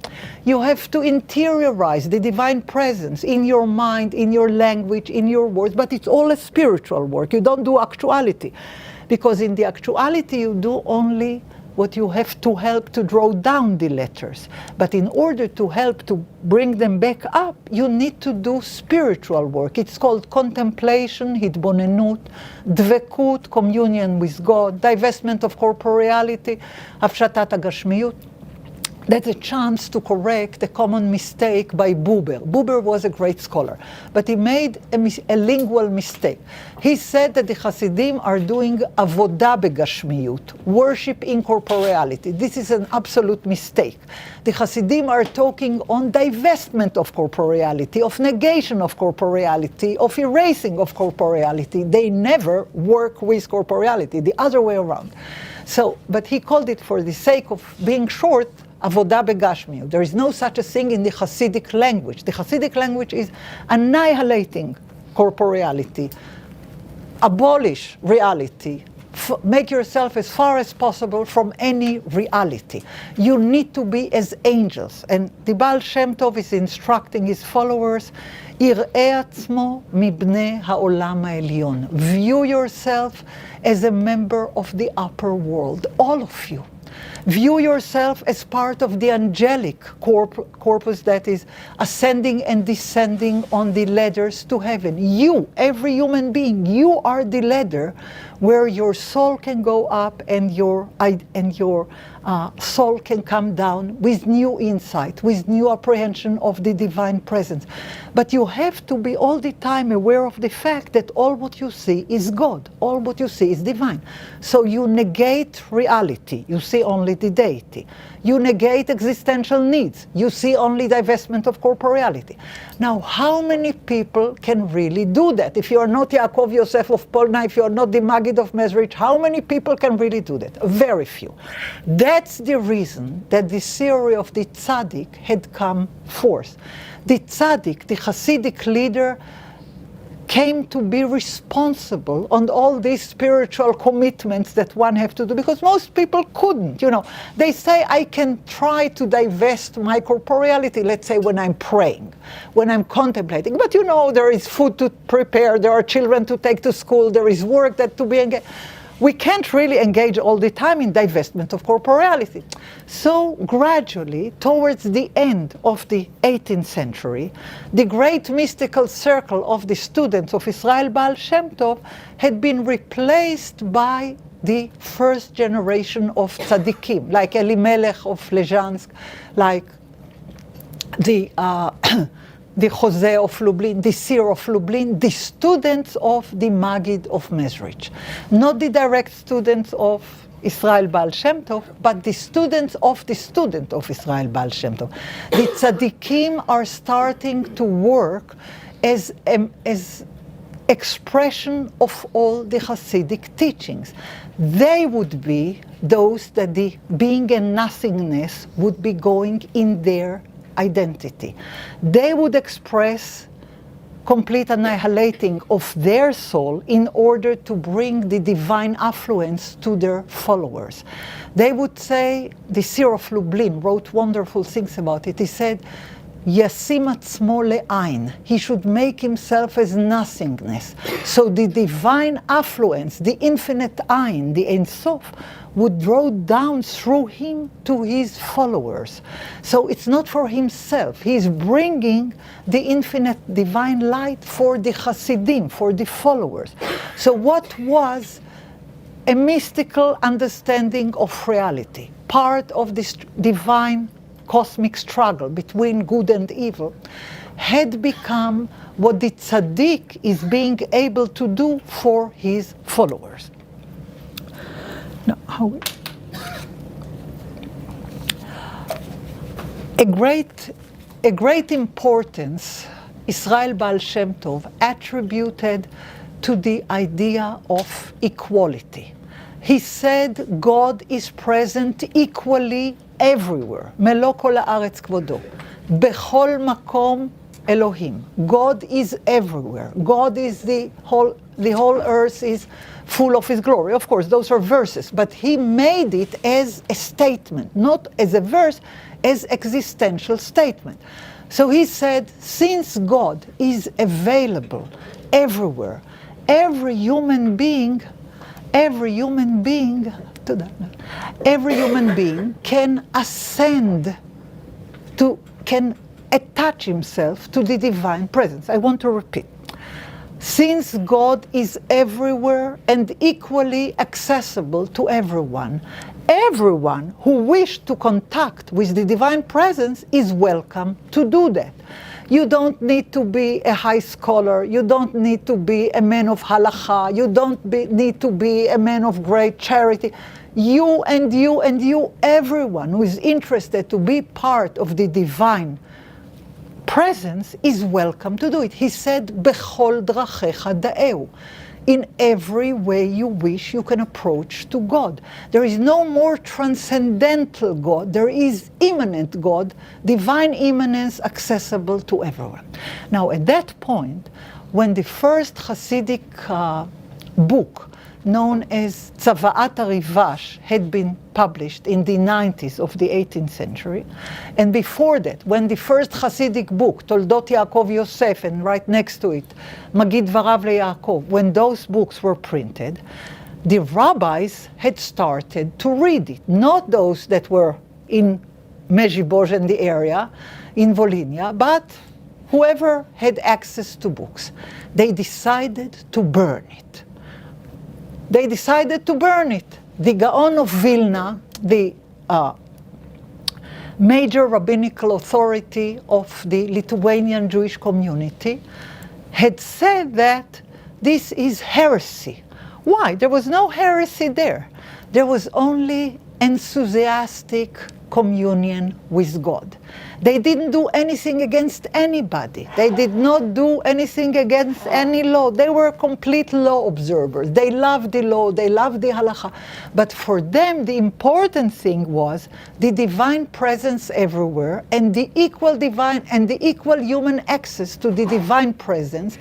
You have to interiorize the divine presence in your mind, in your language, in your words, but it's all a spiritual work. You don't do actuality, because in the actuality you do only what you have to help to draw down the letters. But in order to help to bring them back up, you need to do spiritual work. It's called contemplation, hitbonenut, dvekut, communion with God, divestment of corporeality, הפשטת הגשמיות. that's a chance to correct a common mistake by Buber. Buber was a great scholar, but he made a lingual mistake. He said that the Hasidim are doing avodah begashmiyut, worship in corporeality. This is an absolute mistake. The Hasidim are talking on divestment of corporeality, of negation of corporeality, of erasing of corporeality. They never work with corporeality, the other way around. So, but he called it, for the sake of being short, avodah begashmiyut. There is no such a thing in the Hasidic language. The Hasidic language is annihilating corporeality, abolish reality, make yourself as far as possible from any reality. You need to be as angels. And the Baal Shem Tov is instructing his followers, יראה עצמו מבני העולם העליון. View yourself as a member of the upper world, all of you. View yourself as part of the angelic corpus that is ascending and descending on the ladders to heaven. You, every human being, you are the ladder where your soul can go up and your soul can come down with new insight, with new apprehension of the divine presence. But you have to be all the time aware of the fact that all what you see is God, all what you see is divine. So you negate reality, you see only the deity. You negate existential needs, you see only divestment of corporeality. Now, how many people can really do that? If you are not Yaakov Yosef of Polna, if you are not the Maggid of Mezrich, how many people can really do that? Very few. That's the reason that the theory of the tzaddik had come forth. The tzaddik, the Hasidic leader, came to be responsible on all these spiritual commitments that one have to do, because most people couldn't. You know, they say, I can try to divest my corporeality, let's say when I'm praying, when I'm contemplating, but you know, there is food to prepare, there are children to take to school, there is work that to be engaged. We can't really engage all the time in divestment of corporeality. So gradually, towards the end of the 18th century, the great mystical circle of the students of Israel Baal Shem Tov had been replaced by the first generation of tzaddikim, like Elimelech of Lezhansk, like the Jose of Lublin, the Sir of Lublin, the students of the Maggid of Mezrich. Not the direct students of Israel Baal Shem Tov, but the students of the student of Israel Baal Shem Tov. The tzaddikim are starting to work as expression of all the Hasidic teachings. They would be those that the being and nothingness would be going in their identity. They would express complete annihilating of their soul in order to bring the divine affluence to their followers. They would say, the Sir of Lublin wrote wonderful things about it. He said, Yasim atzmo le'ain. He should make himself as nothingness. So the divine affluence, the infinite ain, the Ein Sof, would draw down through him to his followers. So it's not for himself. He's bringing the infinite divine light for the Hasidim, for the followers. So what was a mystical understanding of reality, part of this divine cosmic struggle between good and evil, had become what the tzaddik is being able to do for his followers. Now, a great importance Israel Baal Shem Tov attributed to the idea of equality. He said God is present equally everywhere. Melo kol haaretz kvodo. Bechol makom Elohim. God is everywhere. God is the whole earth is full of his glory. Of course, those are verses, but he made it as a statement, not as a verse, as existential statement. So he said, since God is available everywhere, every human being can ascend can attach himself to the divine presence. I want to repeat. Since God is everywhere and equally accessible to everyone, everyone who wished to contact with the divine presence is welcome to do that. You don't need to be a high scholar, you don't need to be a man of halakha, you don't need to be a man of great charity. You and you and you, everyone who is interested to be part of the divine presence is welcome to do it. He said, "Bechol drachecha da'eu." In every way you wish, you can approach to God. There is no more transcendental God. There is immanent God, divine immanence accessible to everyone. Now, at that point, when the first Hasidic book, known as Tzavaat HaRivash, had been published in the 90s of the 18th century, and before that, when the first Hasidic book, Toldot Yaakov Yosef, and right next to it, Magid Varav LeYaakov, when those books were printed, the rabbis had started to read it, not those that were in Mezhibozh and the area, in Volhynia, but whoever had access to books. They decided to burn it. They decided to burn it. The Gaon of Vilna, the major rabbinical authority of the Lithuanian Jewish community, had said that this is heresy. Why? There was no heresy there. There was only enthusiastic communion with God. They didn't do anything against anybody. They did not do anything against any law. They were complete law observers. They loved the law, they loved the halakha. But for them, the important thing was the divine presence everywhere and the equal divine and the equal human access to the divine presence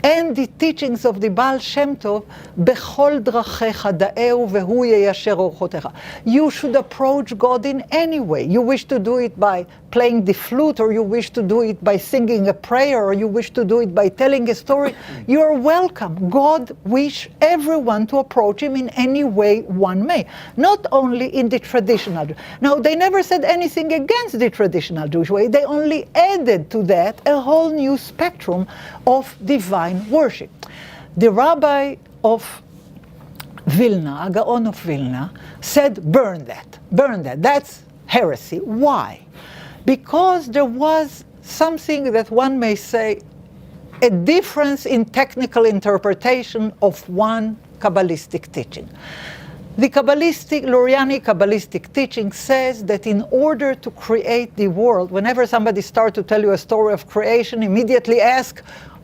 and the teachings of the Baal Shem Tov, Bechol drachecha da'eu vehu yeyasher orchotecha. You should approach God in any way. You wish to do it by playing the flute, or you wish to do it by singing a prayer, or you wish to do it by telling a story, you're welcome. God wish everyone to approach him in any way one may, not only in the traditional. Now, they never said anything against the traditional Jewish way. They only added to that a whole new spectrum of divine worship. The rabbi of Vilna, a Gaon of Vilna, said, burn that, that's heresy. Why? Because there was something that one may say, a difference in technical interpretation of one Kabbalistic teaching. The Lurianic Kabbalistic teaching says that in order to create the world, whenever somebody starts to tell you a story of creation, immediately ask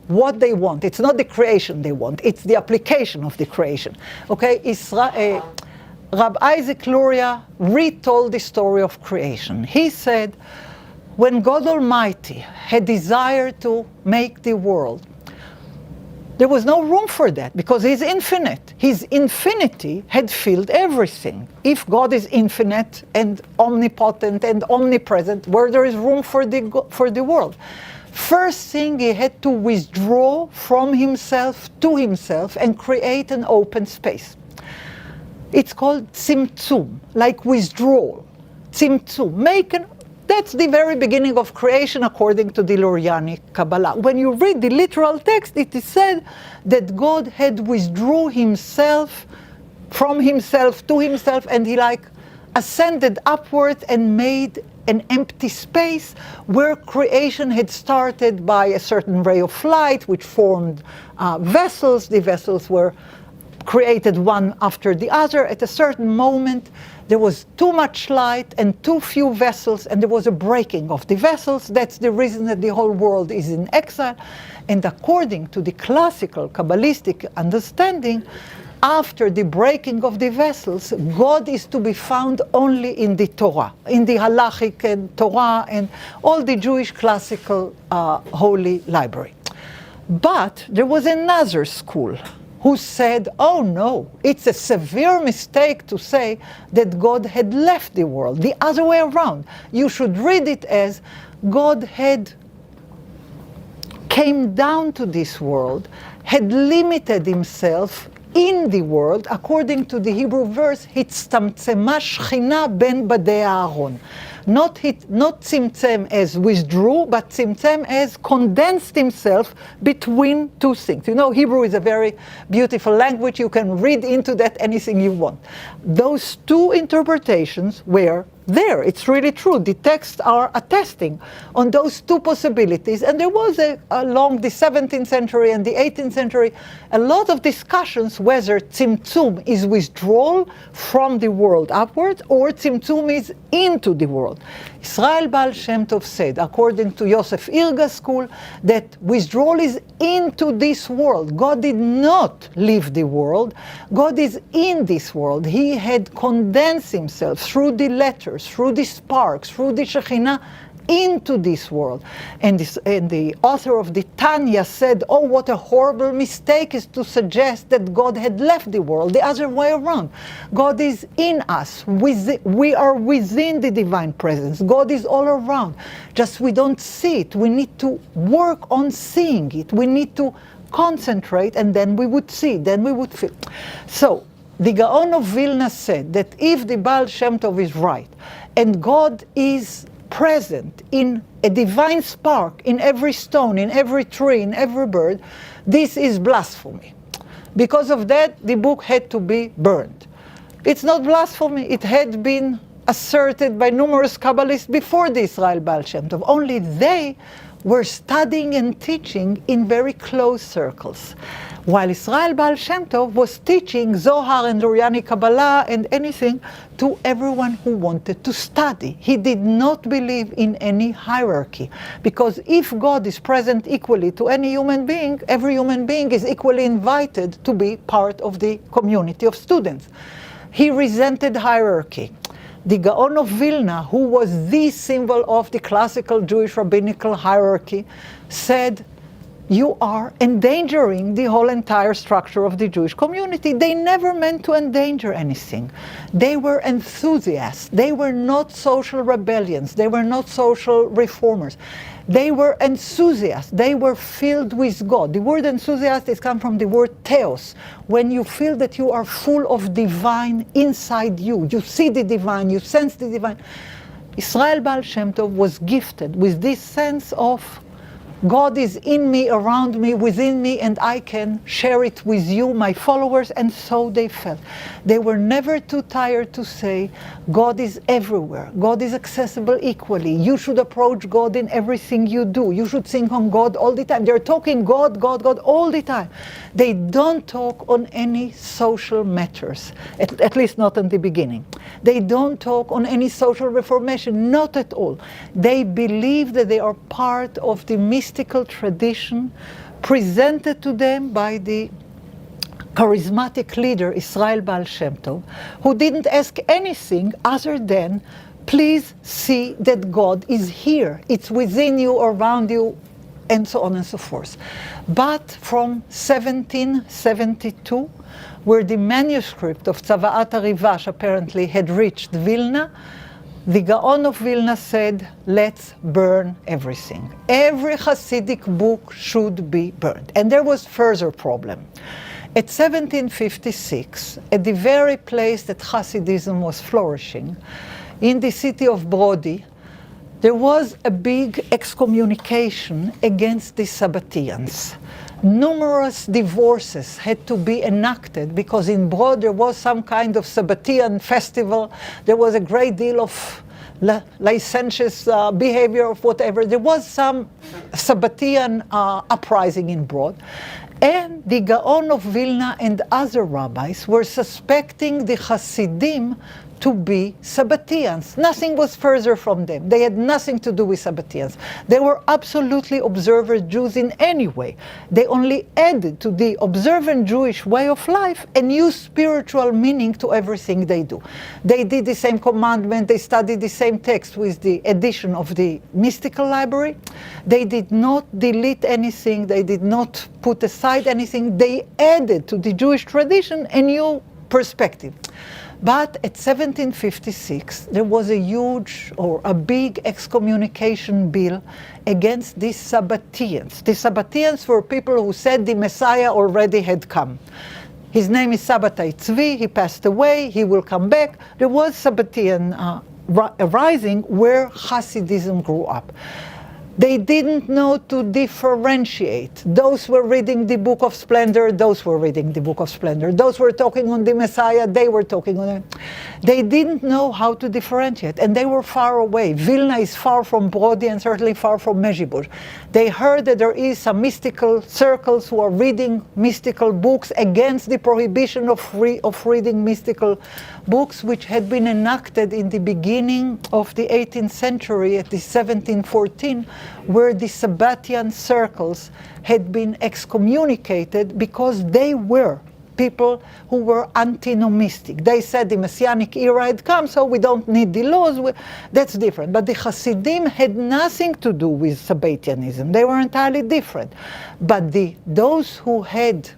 what they want. It's not the creation they want, it's the application of the creation. Okay, Rab Isaac Luria retold the story of creation. He said, when God Almighty had desired to make the world, there was no room for that because he's infinite. His infinity had filled everything. If God is infinite and omnipotent and omnipresent, where there is room for the world? First thing, he had to withdraw from himself to himself and create an open space. It's called tzimtzum, like withdrawal. Tzimtzum, that's the very beginning of creation according to the Lurianic Kabbalah. When you read the literal text, it is said that God had withdrawn himself from himself to himself, and he ascended upwards and made an empty space where creation had started by a certain ray of light which formed vessels. The vessels were created one after the other. At a certain moment, there was too much light and too few vessels, and there was a breaking of the vessels. That's the reason that the whole world is in exile. And according to the classical Kabbalistic understanding, after the breaking of the vessels, God is to be found only in the Torah, in the halachic and Torah and all the Jewish classical holy library. But there was another school who said, oh no, it's a severe mistake to say that God had left the world. The other way around. You should read it as God had came down to this world, had limited himself in the world, according to the Hebrew verse, Hitztamtzema Shechina ben badei Aaron. Not tzimtzem as withdrew, but tzimtzem as condensed himself between two things. You know, Hebrew is a very beautiful language. You can read into that anything you want. Those two interpretations were there. It's really true. The texts are attesting on those two possibilities. And there was along the 17th century and the 18th century a lot of discussions whether tzimtzum is withdrawal from the world upwards or tzimtzum is into the world. Israel Baal Shem Tov said, according to Yosef Irga's school, that withdrawal is into this world. God did not leave the world. God is in this world. He had condensed himself through the letters, through the sparks, through the Shekhinah, into this world. And the author of the Tanya said, oh, what a horrible mistake is to suggest that God had left the world. The other way around. God is in us. We are within the divine presence. God is all around. Just we don't see it. We need to work on seeing it. We need to concentrate, and then we would see, then we would feel. So, the Gaon of Vilna said that if the Baal Shem Tov is right, and God is present in a divine spark in every stone, in every tree, in every bird, this is blasphemy. Because of that, the book had to be burned. It's not blasphemy. It had been asserted by numerous Kabbalists before the Israel Baal Shem Tov. Only they were studying and teaching in very close circles. While Israel Baal Shem Tov was teaching Zohar and Luriani Kabbalah and anything to everyone who wanted to study. He did not believe in any hierarchy, because if God is present equally to any human being, every human being is equally invited to be part of the community of students. He resented hierarchy. The Gaon of Vilna, who was the symbol of the classical Jewish rabbinical hierarchy, said, you are endangering the whole entire structure of the Jewish community. They never meant to endanger anything. They were enthusiasts. They were not social rebellions. They were not social reformers. They were enthusiasts. They were filled with God. The word enthusiast is come from the word theos. When you feel that you are full of divine inside you, you see the divine, you sense the divine. Israel Baal Shem Tov was gifted with this sense of God is in me, around me, within me, and I can share it with you, my followers, and so they felt. They were never too tired to say, God is everywhere. God is accessible equally. You should approach God in everything you do. You should think on God all the time. They're talking God, God, God all the time. They don't talk on any social matters, at least not in the beginning. They don't talk on any social reformation, not at all. They believe that they are part of the mystical tradition presented to them by the charismatic leader Israel Baal Shem Tov, who didn't ask anything other than, please see that God is here. It's within you, around you, and so on and so forth. But from 1772, where the manuscript of Tzavaat HaRivash apparently had reached Vilna, the Gaon of Vilna said, let's burn everything. Every Hasidic book should be burned. And there was further problem. At 1756, at the very place that Hasidism was flourishing, in the city of Brody, there was a big excommunication against the Sabbateans. Numerous divorces had to be enacted because in Brod there was some kind of Sabbatean festival. There was a great deal of licentious behavior of whatever. There was some Sabbatean uprising in Brod. And the Gaon of Vilna and other rabbis were suspecting the Hasidim to be Sabbateans. Nothing was further from them. They had nothing to do with Sabbateans. They were absolutely observant Jews in any way. They only added to the observant Jewish way of life a new spiritual meaning to everything they do. They did the same commandment, they studied the same text with the addition of the mystical library. They did not delete anything, they did not put aside anything. They added to the Jewish tradition a new perspective. But at 1756, there was a huge or a big excommunication bill against the Sabbateans. The Sabbateans were people who said the Messiah already had come. His name is Sabbatai Tzvi. He passed away. He will come back. There was Sabbatian rising where Hasidism grew up. They didn't know to differentiate. Those were reading the Book of Splendor, those were reading the Book of Splendor. Those were talking on the Messiah, they were talking on it. They didn't know how to differentiate, and they were far away. Vilna is far from Brody and certainly far from Mezhibur. They heard that there is some mystical circles who are reading mystical books against the prohibition of reading mystical books, which had been enacted in the beginning of the 18th century, at the 1714, where the Sabbatian circles had been excommunicated because they were people who were antinomiistic. They said the Messianic era had come, so we don't need the laws. That's different. But the Hasidim had nothing to do with Sabbatianism. They were entirely different. But those who had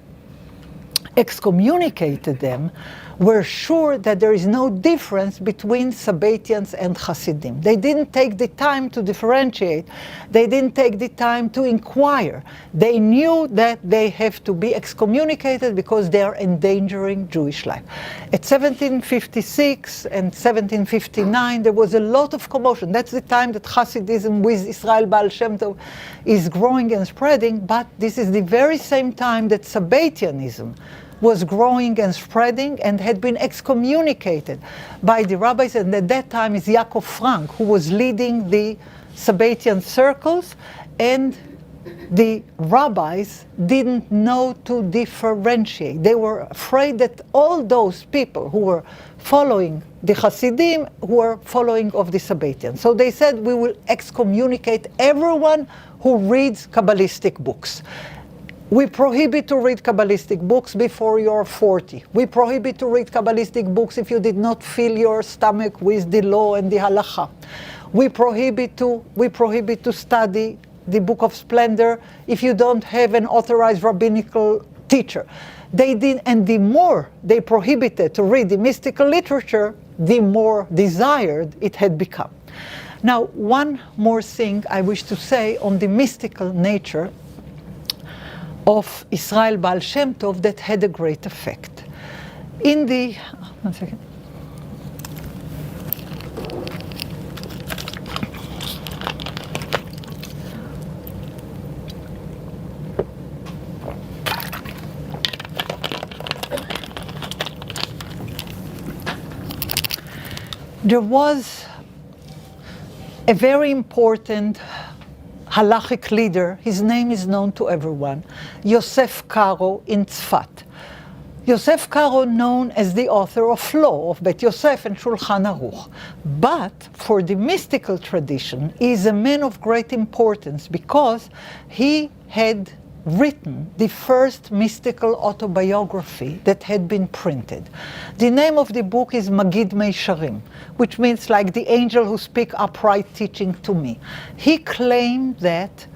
excommunicated them were sure that there is no difference between Sabbatians and Hasidim. They didn't take the time to differentiate. They didn't take the time to inquire. They knew that they have to be excommunicated because they are endangering Jewish life. At 1756 and 1759, there was a lot of commotion. That's the time that Hasidism with Israel Baal Shem Tov is growing and spreading, but this is the very same time that Sabbatianism was growing and spreading and had been excommunicated by the rabbis. And at that time is Yaakov Frank, who was leading the Sabbatian circles, and the rabbis didn't know to differentiate. They were afraid that all those people who were following the Hasidim were following of the Sabbatians. So they said, we will excommunicate everyone who reads Kabbalistic books. We prohibit to read Kabbalistic books before you're 40. We prohibit to read Kabbalistic books if you did not fill your stomach with the law and the halacha. We prohibit to study the Book of Splendor if you don't have an authorized rabbinical teacher. They did, and the more they prohibited to read the mystical literature, the more desired it had become. Now, one more thing I wish to say on the mystical nature of Israel Baal Shem Tov that had a great effect. One second. There was a very important halachic leader, his name is known to everyone, Yosef Karo in Tzfat. Yosef Karo, known as the author of Law, of Bet Yosef and Shulchan Aruch. But for the mystical tradition, he is a man of great importance because he had written the first mystical autobiography that had been printed. The name of the book is Magid Meisharim, which means like the angel who speak upright teaching to me. He claimed that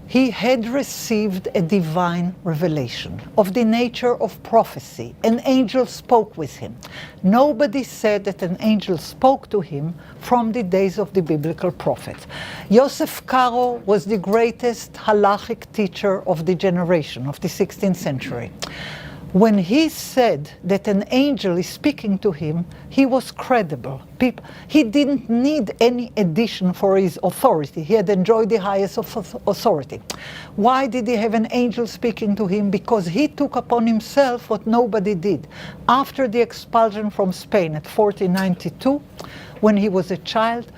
he had received a divine revelation of the nature of prophecy. An angel spoke with him. Nobody said that an angel spoke to him from the days of the biblical prophets. Yosef Karo was the greatest halachic teacher of the generation, of the 16th century. When he said that an angel is speaking to him, he was credible. He didn't need any addition for his authority. He had enjoyed the highest of authority. Why did he have an angel speaking to him? Because he took upon himself what nobody did. After the expulsion from Spain at 1492, when he was a child,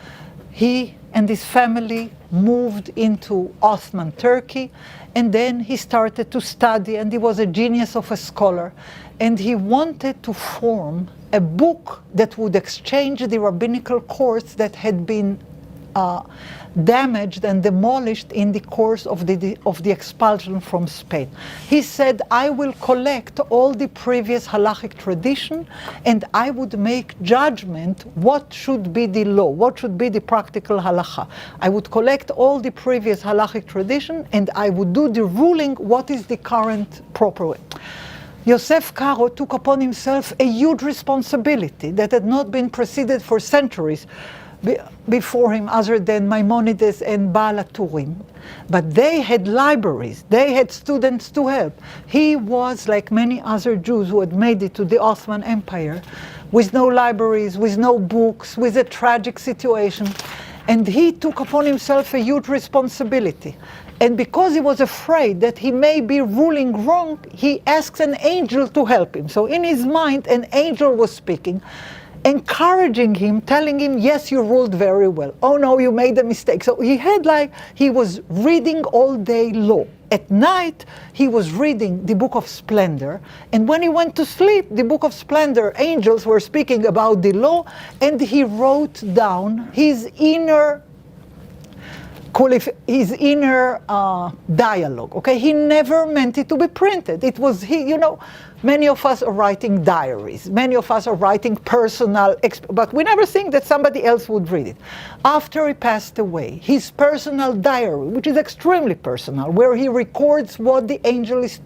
he and his family moved into Ottoman Turkey, and then he started to study, and he was a genius of a scholar, and he wanted to form a book that would exchange the rabbinical courts that had been damaged and demolished in the course of the expulsion from Spain. He said, I will collect all the previous halachic tradition and I would make judgment what should be the law, what should be the practical halacha. I would collect all the previous halachic tradition and I would do the ruling what is the current proper way. Yosef Karo took upon himself a huge responsibility that had not been preceded for centuries. before him other than Maimonides and Baal HaTurim. But they had libraries, they had students to help. He was, like many other Jews who had made it to the Ottoman Empire, with no libraries, with no books, with a tragic situation. And he took upon himself a huge responsibility. And because he was afraid that he may be ruling wrong, he asked an angel to help him. So in his mind, an angel was speaking, encouraging him, telling him, yes, you ruled very well. Oh no, you made a mistake. So he was reading all day law. At night, he was reading the Book of Splendor. And when he went to sleep, the Book of Splendor, angels were speaking about the law, and he wrote down his inner dialogue. Okay, he never meant it to be printed. It was many of us are writing diaries, many of us are writing personal, but we never think that somebody else would read it. After he passed away, his personal diary, which is extremely personal, where he records what the angel is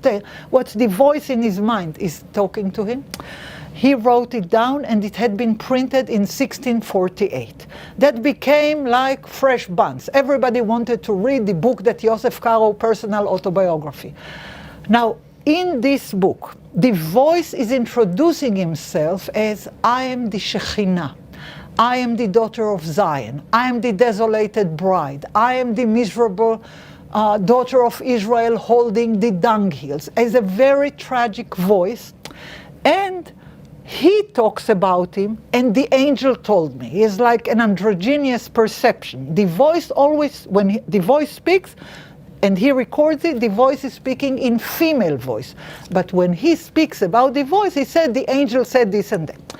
what the voice in his mind is talking to him, he wrote it down, and it had been printed in 1648. That became like fresh buns. Everybody wanted to read the book that Yosef Karo, personal autobiography. Now, in this book, the voice is introducing himself as, I am the Shekhinah. I am the daughter of Zion. I am the desolated bride. I am the miserable daughter of Israel holding the dunghills, as a very tragic voice. And he talks about him, and the angel told me. He is like an androgynous perception. The voice always, when the voice speaks, and he records it, the voice is speaking in female voice. But when he speaks about the voice, he said, the angel said this and that.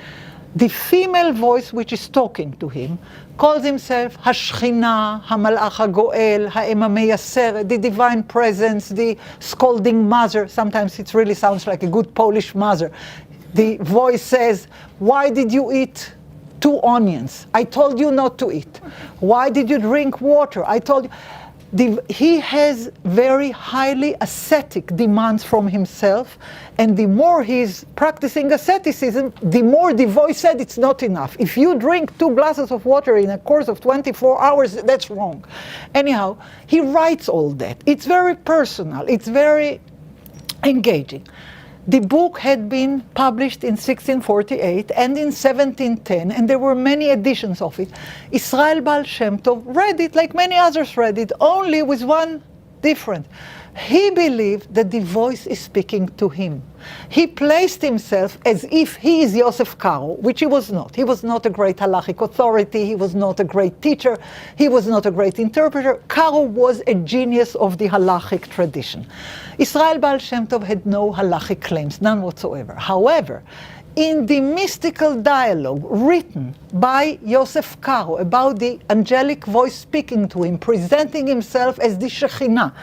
The female voice which is talking to him calls himself Hashchina, Hamalach HaGoel, Ha'em HaMeyaseret, the divine presence, the scolding mother. Sometimes it really sounds like a good Polish mother. The voice says, why did you eat 2 onions? I told you not to eat. Why did you drink water? I told you. He has very highly ascetic demands from himself, and the more he's practicing asceticism, the more the voice said it's not enough. If you drink 2 glasses of water in a course of 24 hours, that's wrong. Anyhow, he writes all that. It's very personal. It's very engaging. The book had been published in 1648 and in 1710, and there were many editions of it. Israel Baal Shem Tov read it like many others read it, only with one difference. He believed that the voice is speaking to him. He placed himself as if he is Yosef Karo, which he was not. He was not a great halachic authority. He was not a great teacher. He was not a great interpreter. Karo was a genius of the halachic tradition. Israel Baal Shem Tov had no halachic claims, none whatsoever. However, in the mystical dialogue written by Yosef Karo about the angelic voice speaking to him, presenting himself as the Shekhinah,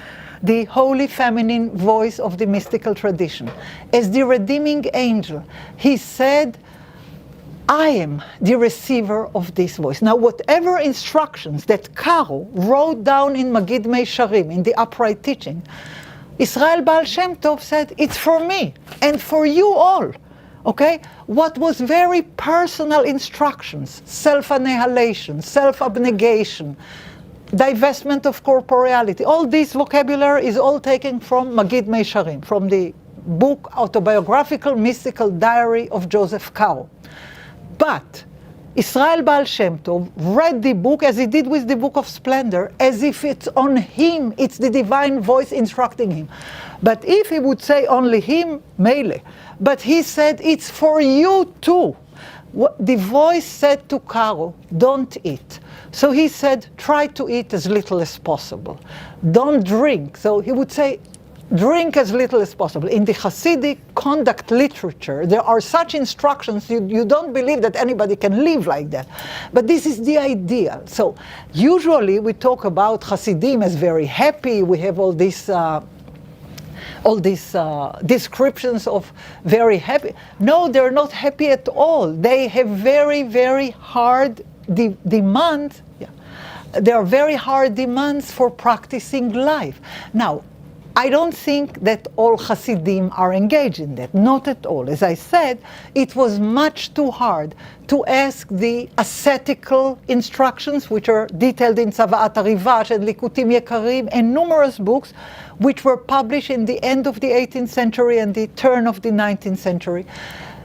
the holy feminine voice of the mystical tradition, as the redeeming angel, he said, I am the receiver of this voice. Now, whatever instructions that Karo wrote down in Magid Meisharim, in the upright teaching, Israel Baal Shem Tov said, it's for me and for you all. Okay? What was very personal instructions, self-annihilation, self-abnegation, divestment of corporeality, all this vocabulary is all taken from Magid Meisharim, from the book Autobiographical Mystical Diary of Joseph Karo. But Israel Baal Shem Tov read the book, as he did with the Book of Splendor, as if it's on him, it's the divine voice instructing him. But if he would say only him, mele. But he said, it's for you too. The voice said to Karo, don't eat. So he said, try to eat as little as possible. Don't drink. So he would say, drink as little as possible. In the Hasidic conduct literature, there are such instructions, you don't believe that anybody can live like that. But this is the ideal. So usually we talk about Hasidim as very happy. We have all these descriptions of very happy. No, they're not happy at all. They have very, very hard demands. Yeah. There are very hard demands for practicing life. Now, I don't think that all Hasidim are engaged in that, not at all. As I said, it was much too hard to ask the ascetical instructions, which are detailed in Tzava'at HaRivash and Likutim Yekarim, and numerous books which were published in the end of the 18th century and the turn of the 19th century.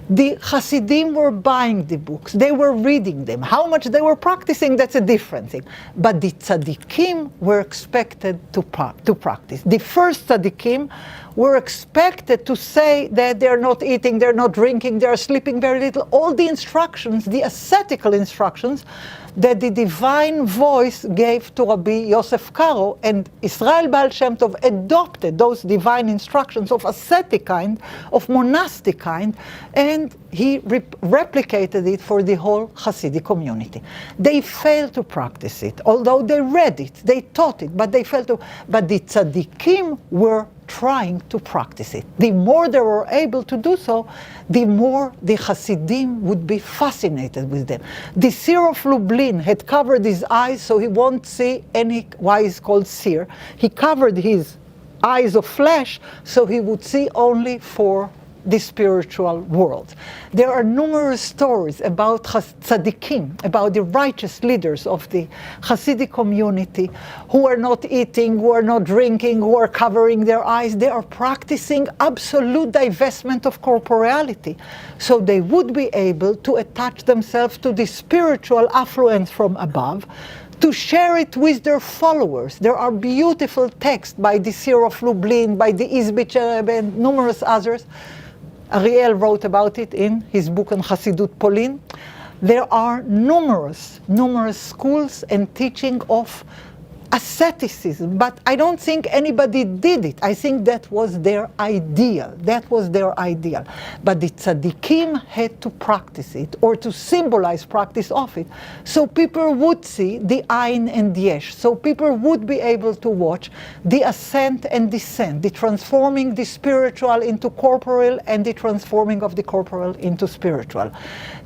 The Hasidim were buying the books, they were reading them. How much they were practicing, that's a different thing. But the tzaddikim were expected to practice. The first tzaddikim were expected to say that they're not eating, they're not drinking, they're sleeping very little. All the instructions, the ascetical instructions that the divine voice gave to Rabbi Yosef Karo, and Israel Baal Shem Tov adopted those divine instructions of ascetic kind, of monastic kind, and he replicated it for the whole Hasidic community. They failed to practice it, although they read it, they taught it, but they failed to. But the tzaddikim were trying to practice it. The more they were able to do so, the more the Hasidim would be fascinated with them. The seer of Lublin had covered his eyes so he won't see any, why he's called seer. He covered his eyes of flesh so he would see only for the spiritual world. There are numerous stories about tzaddikim, about the righteous leaders of the Hasidic community who are not eating, who are not drinking, who are covering their eyes. They are practicing absolute divestment of corporeality, so they would be able to attach themselves to the spiritual affluence from above, to share it with their followers. There are beautiful texts by the seer of Lublin, by the Izbitcher Rebbe, and numerous others. Ariel wrote about it in his book on Hasidut Polin. There are numerous schools and teaching of asceticism, but I don't think anybody did it. I think that was their ideal. That was their ideal. But the tzaddikim had to practice it, or to symbolize practice of it, so people would see the ein and yesh, so people would be able to watch the ascent and descent, the transforming the spiritual into corporeal and the transforming of the corporeal into spiritual,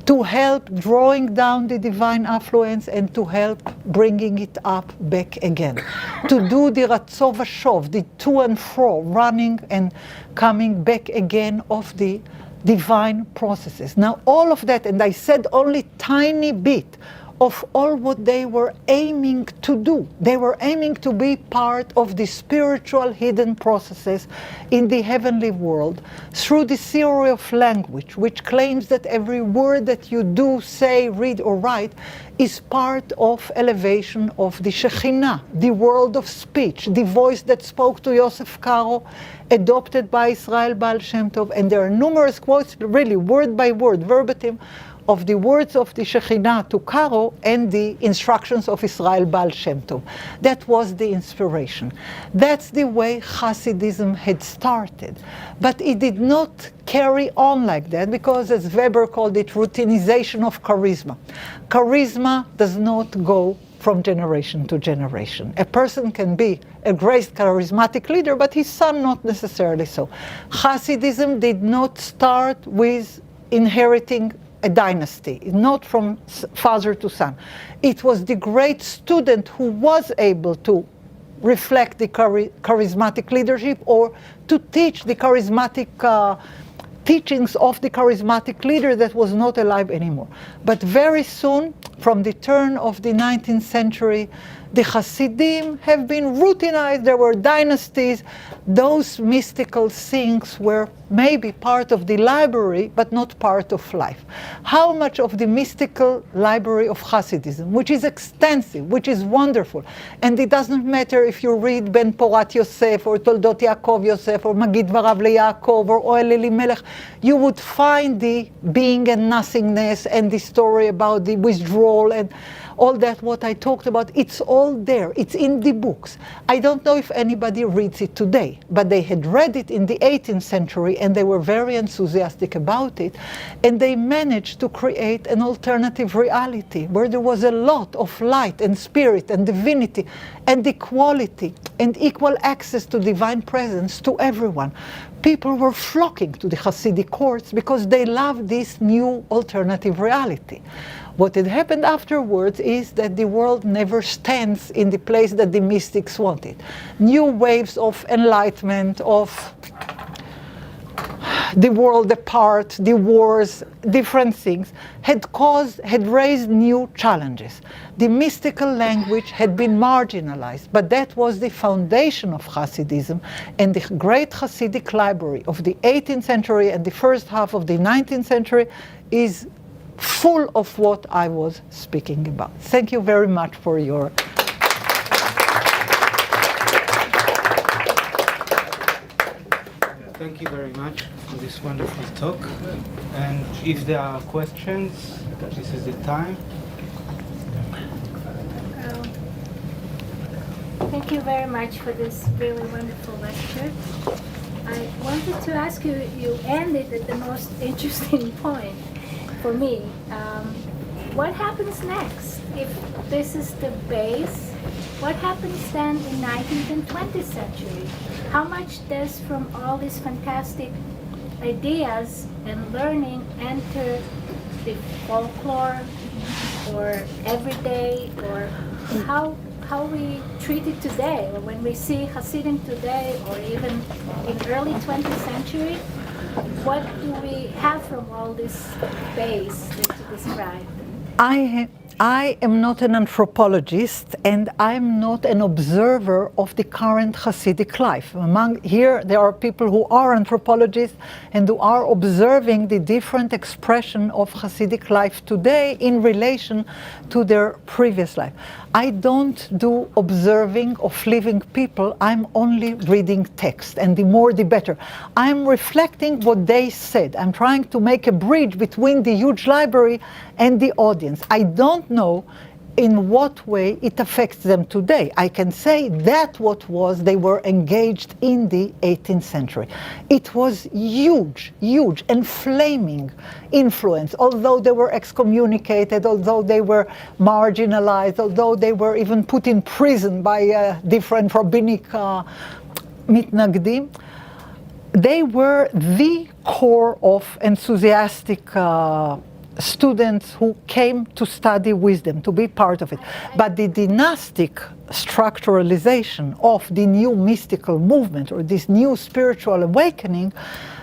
to help drawing down the divine affluence and to help bringing it up back again. To do the ratzov vashov, the to and fro, running and coming back again of the divine processes. Now all of that, and I said only tiny bit of all what they were aiming to do. They were aiming to be part of the spiritual hidden processes in the heavenly world through the theory of language, which claims that every word that you do, say, read, or write is part of elevation of the Shekhinah, the world of speech, the voice that spoke to Yosef Karo, adopted by Israel Baal Shem Tov. And there are numerous quotes, really word by word, verbatim, of the words of the Shekhinah to Karo and the instructions of Israel Baal Shem Tov. That was the inspiration. That's the way Hasidism had started. But it did not carry on like that because, as Weber called it, routinization of charisma. Charisma does not go from generation to generation. A person can be a great charismatic leader, but his son not necessarily so. Hasidism did not start with inheriting a dynasty, not from father to son. It was the great student who was able to reflect the charismatic leadership or to teach the charismatic teachings of the charismatic leader that was not alive anymore. But very soon, from the turn of the 19th century, the Hasidim have been routinized. There were dynasties. Those mystical things were maybe part of the library, but not part of life. How much of the mystical library of Hasidism, which is extensive, which is wonderful, and it doesn't matter if you read Ben Porat Yosef or Toldot Yaakov Yosef or Magid Varav LeYaakov or Oel Elimelech, you would find the being and nothingness and the story about the withdrawal and all that, what I talked about. It's all there. It's in the books. I don't know if anybody reads it today, but they had read it in the 18th century and they were very enthusiastic about it. And they managed to create an alternative reality where there was a lot of light and spirit and divinity and equality and equal access to divine presence to everyone. People were flocking to the Hasidic courts because they loved this new alternative reality. What had happened afterwards is that the world never stands in the place that the mystics wanted. New waves of enlightenment, of the world apart, the wars, different things, had raised new challenges. The mystical language had been marginalized, but that was the foundation of Hasidism, and the great Hasidic library of the 18th century and the first half of the 19th century is full of what I was speaking about. Thank you very much for your... Thank you very much for this wonderful talk. And if there are questions, this is the time. Thank you very much for this really wonderful lecture. I wanted to ask you, you ended at the most interesting point for me. What happens next? If this is the base, what happens then in 19th and 20th century? How much does from all these fantastic ideas and learning enter the folklore or everyday, or how we treat it today, or when we see Hasidim today, or even in early 20th century, what do we have from all this base that you described? I am not an anthropologist, and I'm not an observer of the current Hasidic life. Here, there are people who are anthropologists and who are observing the different expression of Hasidic life today in relation to their previous life. I don't do observing of living people, I'm only reading text, and the more the better. I'm reflecting what they said. I'm trying to make a bridge between the huge library and the audience. I don't know in what way it affects them today. I can say that what was they were engaged in the 18th century. It was huge, huge and flaming influence, although they were excommunicated, although they were marginalized, although they were even put in prison by different rabbinic mitnagdim. They were the core of enthusiastic students who came to study wisdom, to be part of it. But the dynastic structuralization of the new mystical movement, or this new spiritual awakening,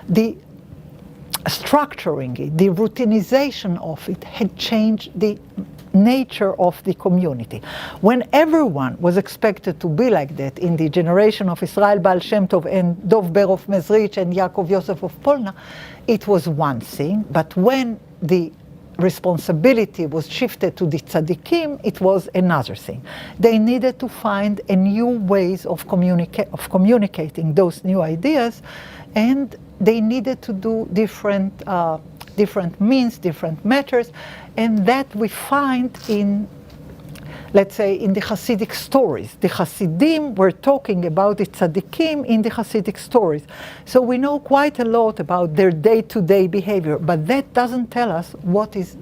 the structuring it, the routinization of it, had changed the nature of the community. When everyone was expected to be like that in the generation of Israel Baal Shem Tov and Dov Ber of Mezrich and Yaakov Yosef of Polna, it was one thing. But when the responsibility was shifted to the tzaddikim, it was another thing. They needed to find a new ways of communicating those new ideas, and they needed to do different means, different matters, and that we find in, let's say, in the Hasidic stories. The Hasidim were talking about the tzaddikim in the Hasidic stories. So we know quite a lot about their day-to-day behavior, but that doesn't tell us what is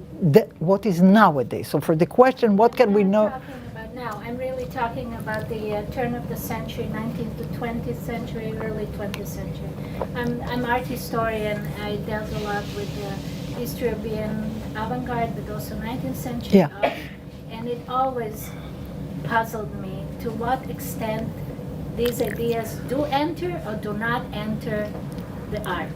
nowadays. So for the question, what can we know? Now, I'm really talking about the turn of the century, 19th to 20th century, early 20th century. I'm art historian. I dealt a lot with the history of being avant-garde, but also 19th century art. And it always puzzled me to what extent these ideas do enter or do not enter the art.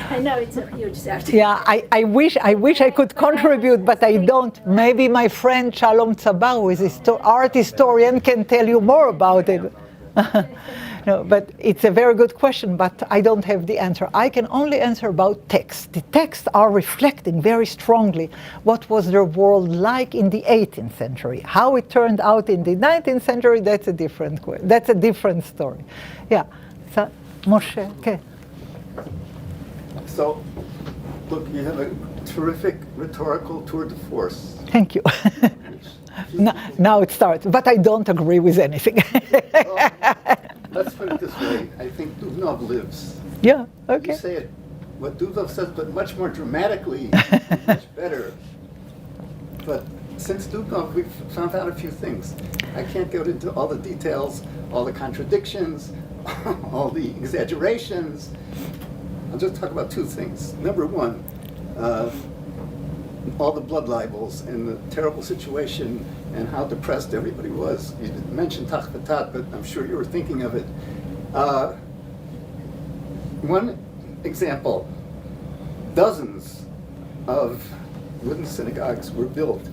I know it's a huge subject. Yeah, I wish I could contribute, but I don't. Maybe my friend Shalom Tzabar, who is an art historian, can tell you more about it. No, but it's a very good question, but I don't have the answer. I can only answer about text. The texts are reflecting very strongly what was their world like in the 18th century. How it turned out in the 19th century, that's a different story. Yeah. So, Moshe, okay. So, look, you have a terrific rhetorical tour de force. Thank you. Now it starts, but I don't agree with anything. Well, let's put it this way. I think Dubnov lives. Yeah, okay. You say it, what Dubnov says, but much more dramatically, much better. But since Dubnov, we've found out a few things. I can't go into all the details, all the contradictions, all the exaggerations. I'll just talk about two things. Number one, all the blood libels and the terrible situation and how depressed everybody was. You didn't mention Tach V'Tat, but I'm sure you were thinking of it. One example, dozens of wooden synagogues were built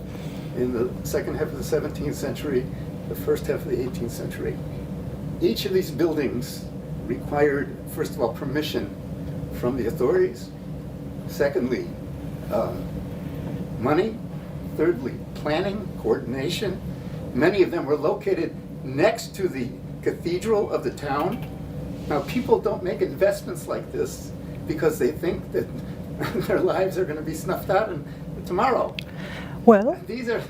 in the second half of the 17th century, the first half of the 18th century. Each of these buildings required, first of all, permission from the authorities. Secondly, money. Thirdly, planning, coordination. Many of them were located next to the cathedral of the town. Now, people don't make investments like this because they think that their lives are going to be snuffed out tomorrow. Well, These are,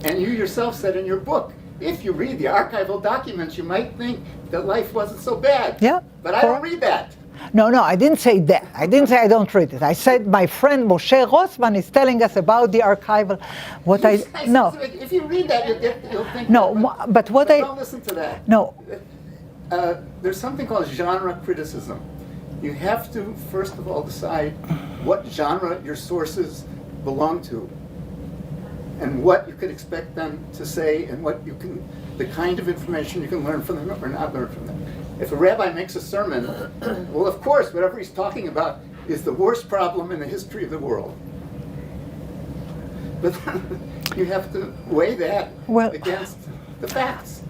and you yourself said in your book, if you read the archival documents, you might think that life wasn't so bad. Yeah, But I don't read that. no, I didn't say that. I didn't say I don't read it. I said my friend Moshe Rossman is telling us about the archival. What no, If you read that, you'll think. no, that, but what don't listen to that. no, There's something called genre criticism. You have to, first of all, decide what genre your sources belong to, and what you could expect them to say, and what you can, the kind of information you can learn from them or not learn from them. If a rabbi makes a sermon, well, of course, whatever he's talking about is the worst problem in the history of the world. But you have to weigh that against the facts.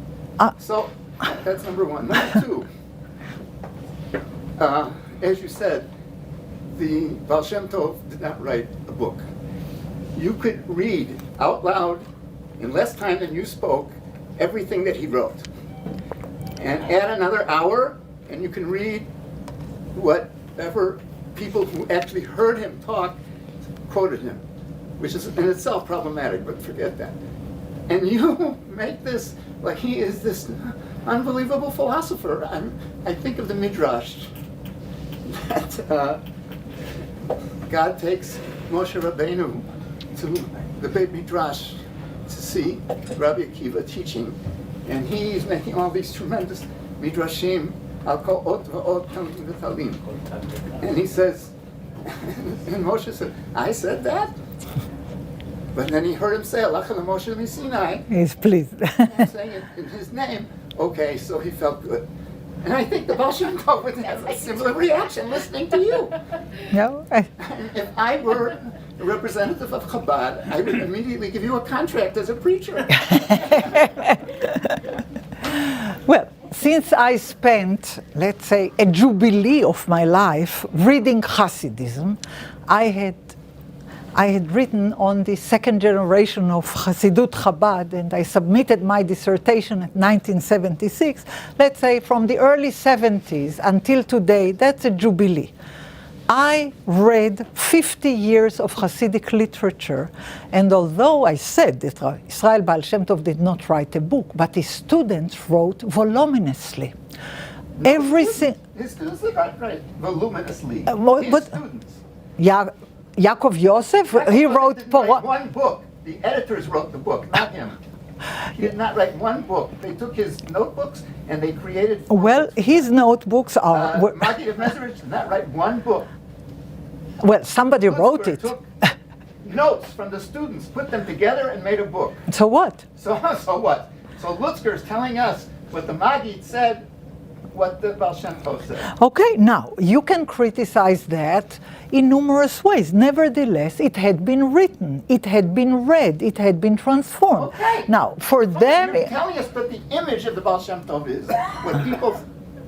So that's number one. Number two, as you said, the Baal Shem Tov did not write a book. You could read out loud in less time than you spoke everything that he wrote. And add another hour, and you can read whatever people who actually heard him talk quoted him, which is in itself problematic, but forget that. And you make this like he is this unbelievable philosopher. I think of the Midrash that God takes Moshe Rabbeinu to the Beit Midrash to see Rabbi Akiva teaching. And he's making all these tremendous midrashim, I'll call ot v'ot tamim v'talim. And he says, and Moshe said, I said that? But then he heard him say, Alach Moshe Sinai. he's pleased. And saying it in his name, okay, so he felt good. And I think the Baal Shem Tov would have a similar reaction listening to you. No, If I were a representative of Chabad, I would immediately give you a contract as a preacher. well, since I spent, let's say, a jubilee of my life reading Hasidism, I had written on the second generation of Hasidut Chabad, and I submitted my dissertation in 1976. Let's say from the early 70s until today, that's a jubilee. I read 50 years of Hasidic literature, and although I said that Israel Baal Shem Tov did not write a book, but his students wrote voluminously. His students did not write voluminously. His students. Yaakov Yosef, he wrote didn't write one book. The editors wrote the book, not him. He did not write one book. They took his notebooks and they created. Well, his notebooks are. Magi of Mezrich did not write one book. Well, somebody wrote it. Took notes from the students, put them together, and made a book. So what? So what? So Lutzker is telling us what the Maggid said, what the Baal Shem Tov said. Okay, now, you can criticize that in numerous ways. Nevertheless, it had been written, it had been read, it had been transformed. Okay. Now, for them... You're telling us what the image of the Baal Shem Tov is, what people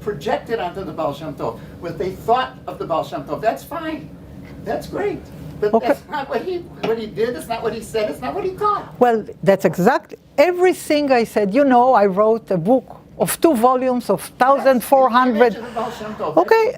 projected onto the Baal Shem Tov, what they thought of the Baal Shem Tov. That's fine. That's great. But that's not what he did, it's not what he said, it's not what he taught. Well, that's exactly everything I said. You know, I wrote a book of 2 volumes of 1,400. Okay,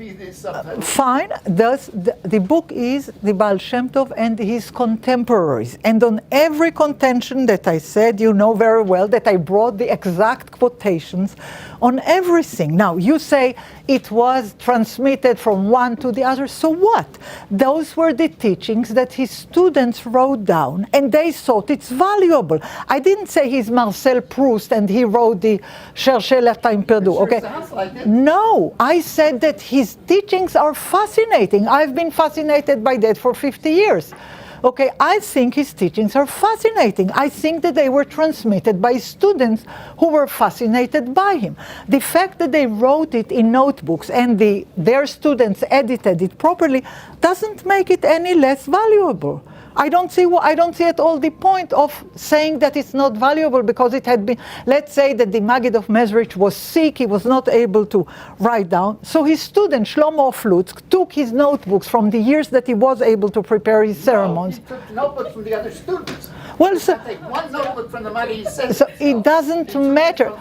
fine. The book is the Baal Shem Tov and his contemporaries. And on every contention that I said, you know very well that I brought the exact quotations on everything. Now, you say it was transmitted from one to the other. So what? Those were the teachings that his students wrote down, and they thought it's valuable. I didn't say he's Marcel Proust and he wrote the Cherchez la Time Perdue. Sure Okay? sounds like it. No, I said that his teachings are fascinating. I've been fascinated by that for 50 years. Okay, I think his teachings are fascinating. I think that they were transmitted by students who were fascinated by him. The fact that they wrote it in notebooks and their students edited it properly doesn't make it any less valuable. I don't see at all the point of saying that it's not valuable because it had been, let's say that the Maggid of Mezrich was sick, he was not able to write down. So his student, Shlomo Flutz, took his notebooks from the years that he was able to prepare his sermons. He took notebooks from the other students. Well, so, Take one notebook from the money he said. so it doesn't matter.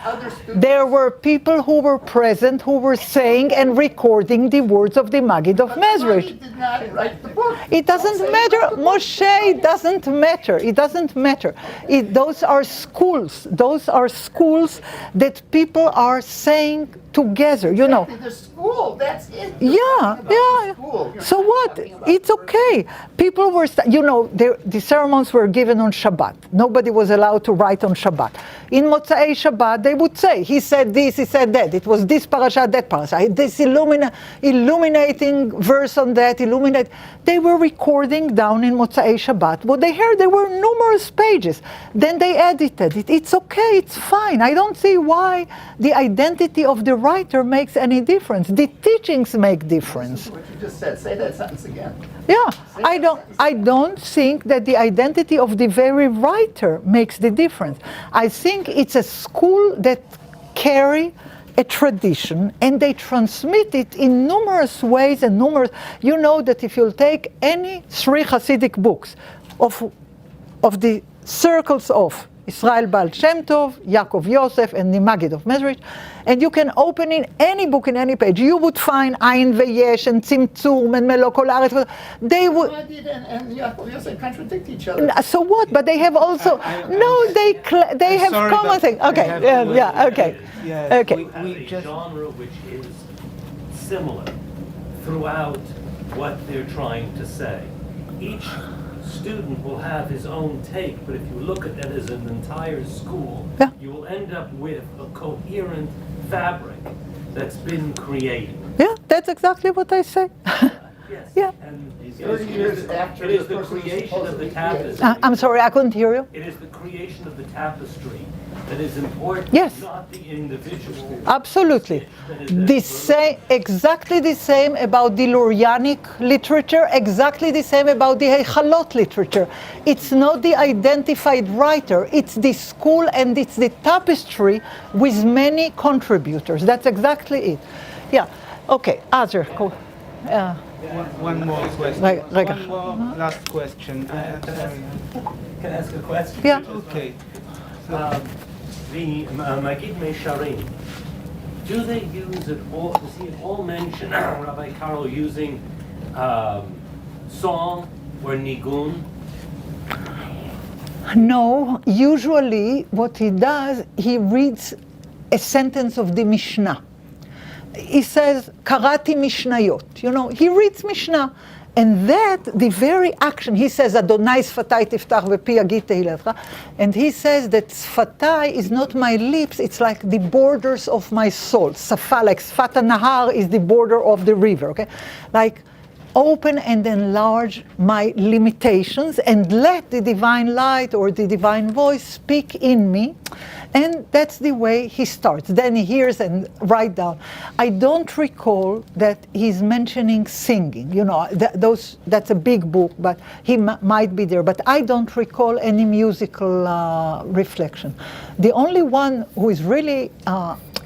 There were people who were present who were saying and recording the words of the Maggid of He Mezrich. did not write the book. It doesn't matter, Moshe, it doesn't matter. It doesn't matter. Those are schools. Those are schools that people are saying together, you know. The school, that's it. Yeah. School. So what? It's okay. People were, the sermons were given on Shabbat. Nobody was allowed to write on Shabbat. In Motzei Shabbat, they would say, he said this, he said that. It was this parasha, that parasha. This illuminating verse on that, They were recording down in Motzei Shabbat. What they heard, there were numerous pages. Then they edited it. It's okay, it's fine. I don't see why the identity of the writer makes any difference. The teachings make difference. What you just said, say that sentence again. Yeah, I don't think that the identity of the very writer makes the difference. I think it's a school that carry a tradition and they transmit it in numerous ways and numerous. You know that if you'll take any 3 Hasidic books of the circles of Israel Baal Shem Tov, Yaakov Yosef, and the Maggid of Mezrich, and you can open in any book, in any page, you would find Ein Veyesh and Tzimtzum and Melo Kol Haaretz. They would. And Yaakov Yosef contradict each other. So what? But they have also they have sorry, common but things. I Okay, have okay, Yes, okay. we just genre which is similar throughout what they're trying to say. Each student will have his own take, but if you look at that as an entire school, Yeah. you will end up with a coherent fabric that's been created. Yeah, that's exactly what I say. Yes. Yeah. And it 30 years after it is the the person is creation of the supposedly tapestry. I'm sorry, I couldn't hear you. It is the creation of the tapestry that is important, Yes. not the individual. Absolutely. Exactly the same about the Lurianic literature, exactly the same about the Heichalot literature. It's not the identified writer, it's the school and it's the tapestry with many contributors. That's exactly it. Yeah. Okay, Azir. one more question. Rega. One more last question. Sorry. Can I ask a question? Yeah. Okay. The Magid Mesharim, do they use it all, does he all mention Rabbi Karol using song or nigun? No, usually what he does, he reads a sentence of the Mishnah. He says, Karati Mishnayot. He reads Mishnah. And that, the very action, he says, Adonai Sfatai Tiftach Vepi Yagid Tehillavcha. And he says that Sfatai is not my lips, it's like the borders of my soul. Safa, like Sfata Nahar is the border of the river, okay? Like, open and enlarge my limitations and let the divine light or the divine voice speak in me. And that's the way he starts. Then he hears and write down. I don't recall that he's mentioning singing. That's a big book, but he might be there. But I don't recall any musical reflection. The only one who is really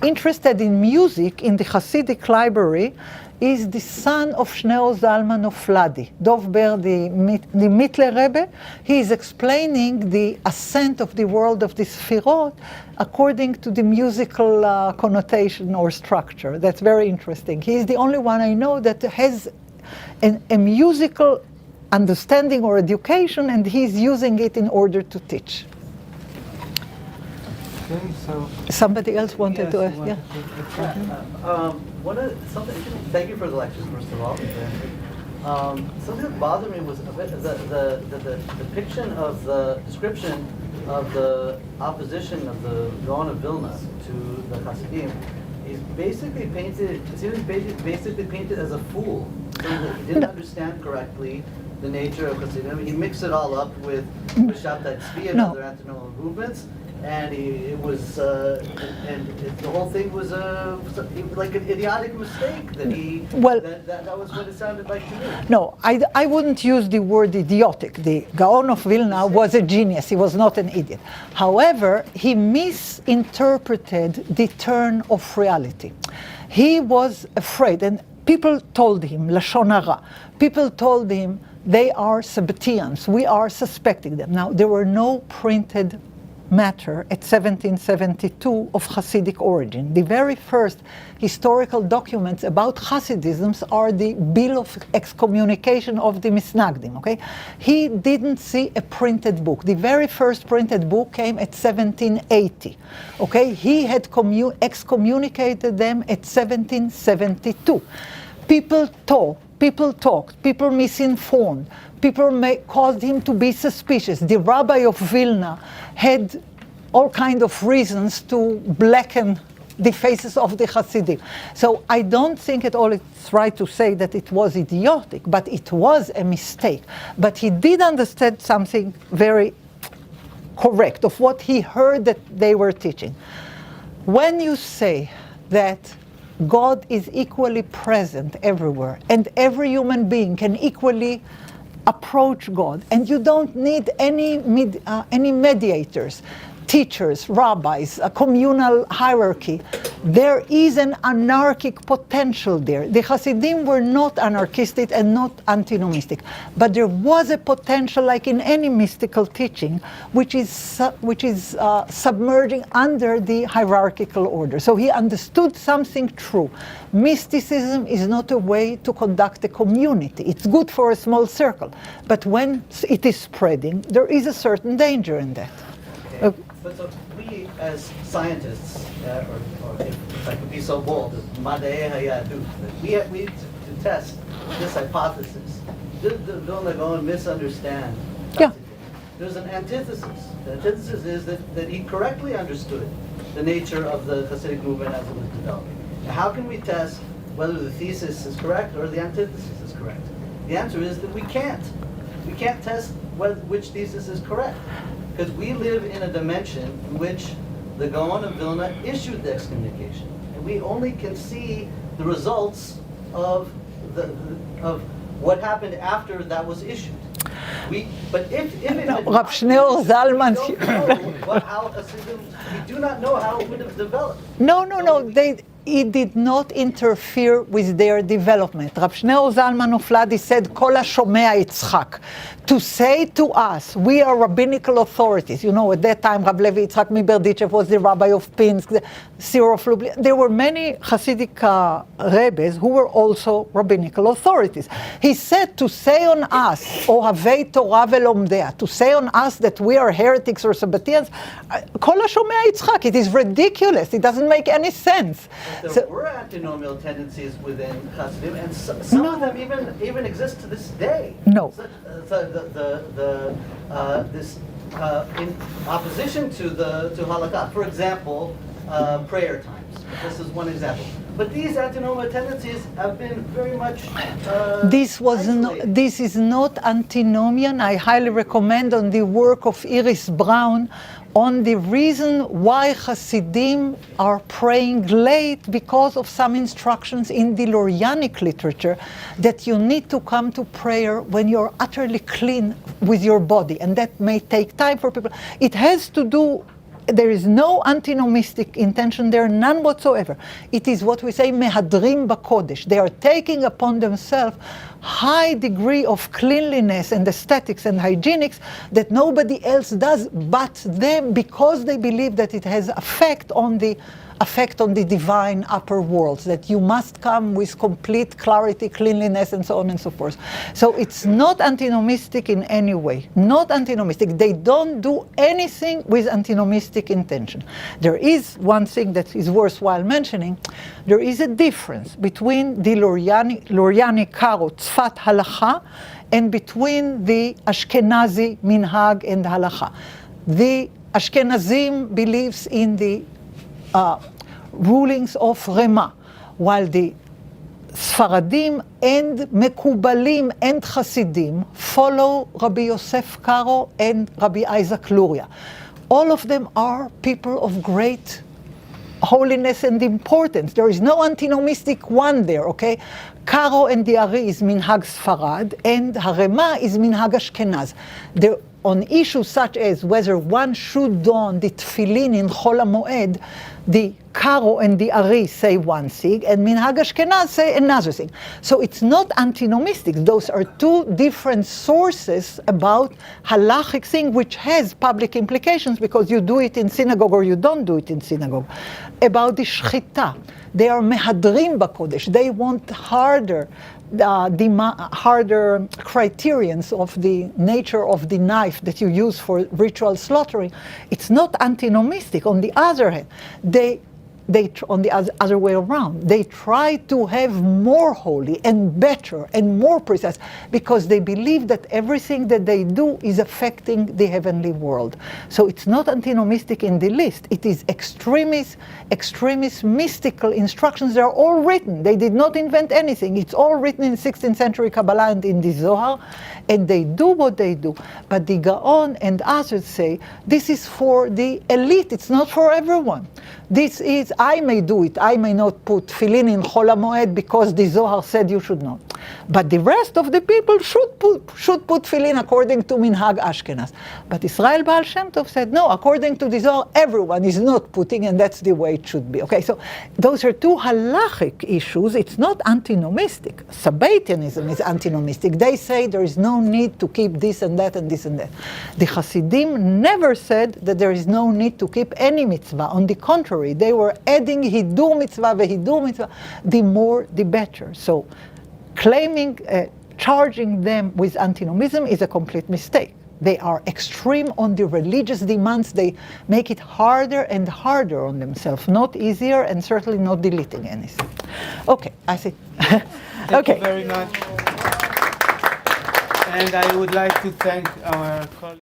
interested in music in the Hasidic library is the son of Shneur Zalman of Ladi, Dov Ber, the Mittler Rebbe. He is explaining the ascent of the world of the Sfirot according to the musical connotation or structure. That's very interesting. He is the only one I know that has a musical understanding or education, and he's using it in order to teach. Okay, so Somebody else wanted to ask? you Yeah. want to take question? Thank you for the lectures, first of all. Something that bothered me was a bit the depiction of the description of the opposition of the Gaon of Vilna to the Hasidim. He's basically painted. It seems basically painted as a fool, so that he didn't understand correctly the nature of Hasidism. He mixed it all up with Shabtai Tzvi and No. other antinomial movements, and the whole thing was like an idiotic mistake that he. Well- that was what it sounded like to me. No, I wouldn't use the word idiotic. The Gaon of Vilna was a genius. He was not an idiot. However, he misinterpreted the turn of reality. He was afraid, and people told him, Lashon hara, people told him they are Sabbateans. We are suspecting them. Now, there were no printed matter at 1772 of Hasidic origin. The very first historical documents about Hasidism are the bill of excommunication of the Misnagdim, okay? He didn't see a printed book. The very first printed book came at 1780, okay? He had excommunicated them at 1772. People talked, people misinformed, people caused him to be suspicious. The rabbi of Vilna had all kinds of reasons to blacken the faces of the Hasidim. So I don't think at all it's right to say that it was idiotic, but it was a mistake. But he did understand something very correct of what he heard that they were teaching. When you say that God is equally present everywhere, and every human being can equally approach God, and you don't need any mediators, teachers, rabbis, a communal hierarchy. There is an anarchic potential there. The Hasidim were not anarchistic and not antinomistic, but there was a potential, like in any mystical teaching, which is submerging under the hierarchical order. So he understood something true. Mysticism is not a way to conduct a community. It's good for a small circle, but when it is spreading, there is a certain danger in that. Okay. But so we, as scientists, or if I could be so bold, as Madei Hayadut, we to test this hypothesis. Don't go and misunderstand. Yeah. There's an antithesis. The antithesis is that he correctly understood the nature of the Hasidic movement as it was developing. Now, how can we test whether the thesis is correct or the antithesis is correct? The answer is that we can't. We can't test which thesis is correct. Because we live in a dimension in which the Gaon of Vilna issued the excommunication. And we only can see the results of what happened after that was issued. But if it had Rav Shneur Zalman. We do not know how it would have developed. No. It did not interfere with their development. Rav Shneur Zalman of Ladi said, Kol HaShomea Yitzchak. To say to us, we are rabbinical authorities. You know, at that time, Rab Levi Yitzchak Miberdichev was the rabbi of Pinsk, Cyril of Lublin. There were many Hasidic rebbes who were also rabbinical authorities. He said to say on us, Ohavei Torah veLomdea, to say on us that we are heretics or Sabbateans, Kol HaShomea Yitzchak. It is ridiculous. It doesn't make any sense. There were antinomial tendencies within Hasidim, and some of them even exist to this day. No. In opposition to halakha. For example, prayer times. This is one example. But these antinomial tendencies have been very much This is not antinomian. I highly recommend on the work of Iris Brown on the reason why Hasidim are praying late, because of some instructions in the Lurianic literature that you need to come to prayer when you're utterly clean with your body, and that may take time for people. It has to do, there is no antinomistic intention there, none whatsoever. It is what we say, mehadrim b'kodesh. They are taking upon themselves high degree of cleanliness and aesthetics and hygienics that nobody else does but them, because they believe that it has effect on the divine upper worlds, that you must come with complete clarity, cleanliness, and so on and so forth. So it's not antinomistic in any way, not antinomistic. They don't do anything with antinomistic intention. There is one thing that is worthwhile mentioning. There is a difference between the Luriani Karo Tzfat Halacha and between the Ashkenazi Minhag and Halacha. The Ashkenazim believes in the rulings of Rema, while the Sfaradim and Mekubalim and Hasidim follow Rabbi Yosef Karo and Rabbi Isaac Luria. All of them are people of great holiness and importance. There is no antinomistic one there, okay? Karo and the Ari is Minhag Sfarad, and Harema is Minhag Ashkenaz. On issues such as whether one should don the tefillin in Chol HaMoed, the Karo and the Ari say one thing, and Minhag Ashkenaz say another thing. So it's not antinomistic. Those are two different sources about halachic thing, which has public implications because you do it in synagogue or you don't do it in synagogue. About the shchita, they are mehadrim b'kodesh. They want harder criterions of the nature of the knife that you use for ritual slaughtering. It's not antinomistic. On the other hand, they on the other way around, they try to have more holy and better and more precise because they believe that everything that they do is affecting the heavenly world. So it's not antinomistic in the least. It is extremist mystical instructions. They are all written. They did not invent anything. It's all written in 16th century Kabbalah and in the Zohar, and they do what they do. But the Gaon and others say, this is for the elite. It's not for everyone. This is, I may do it. I may not put tefillin in Chol HaMoed because the Zohar said you should not. But the rest of the people should put tefillin according to Minhag Ashkenaz. But Israel Baal Shem Tov said, no, according to the Zohar, everyone is not putting, and that's the way it should be. Okay, so those are two halachic issues. It's not antinomistic. Sabbatianism is antinomistic. They say there is no need to keep this and that and this and that. The Hasidim never said that there is no need to keep any mitzvah. On the contrary, they were adding hidur mitzvah vehidur mitzvah, the more the better. So claiming, charging them with antinomism is a complete mistake. They are extreme on the religious demands. They make it harder and harder on themselves, not easier, and certainly not deleting anything. Okay, I see. Thank you very much. And I would like to thank our colleagues.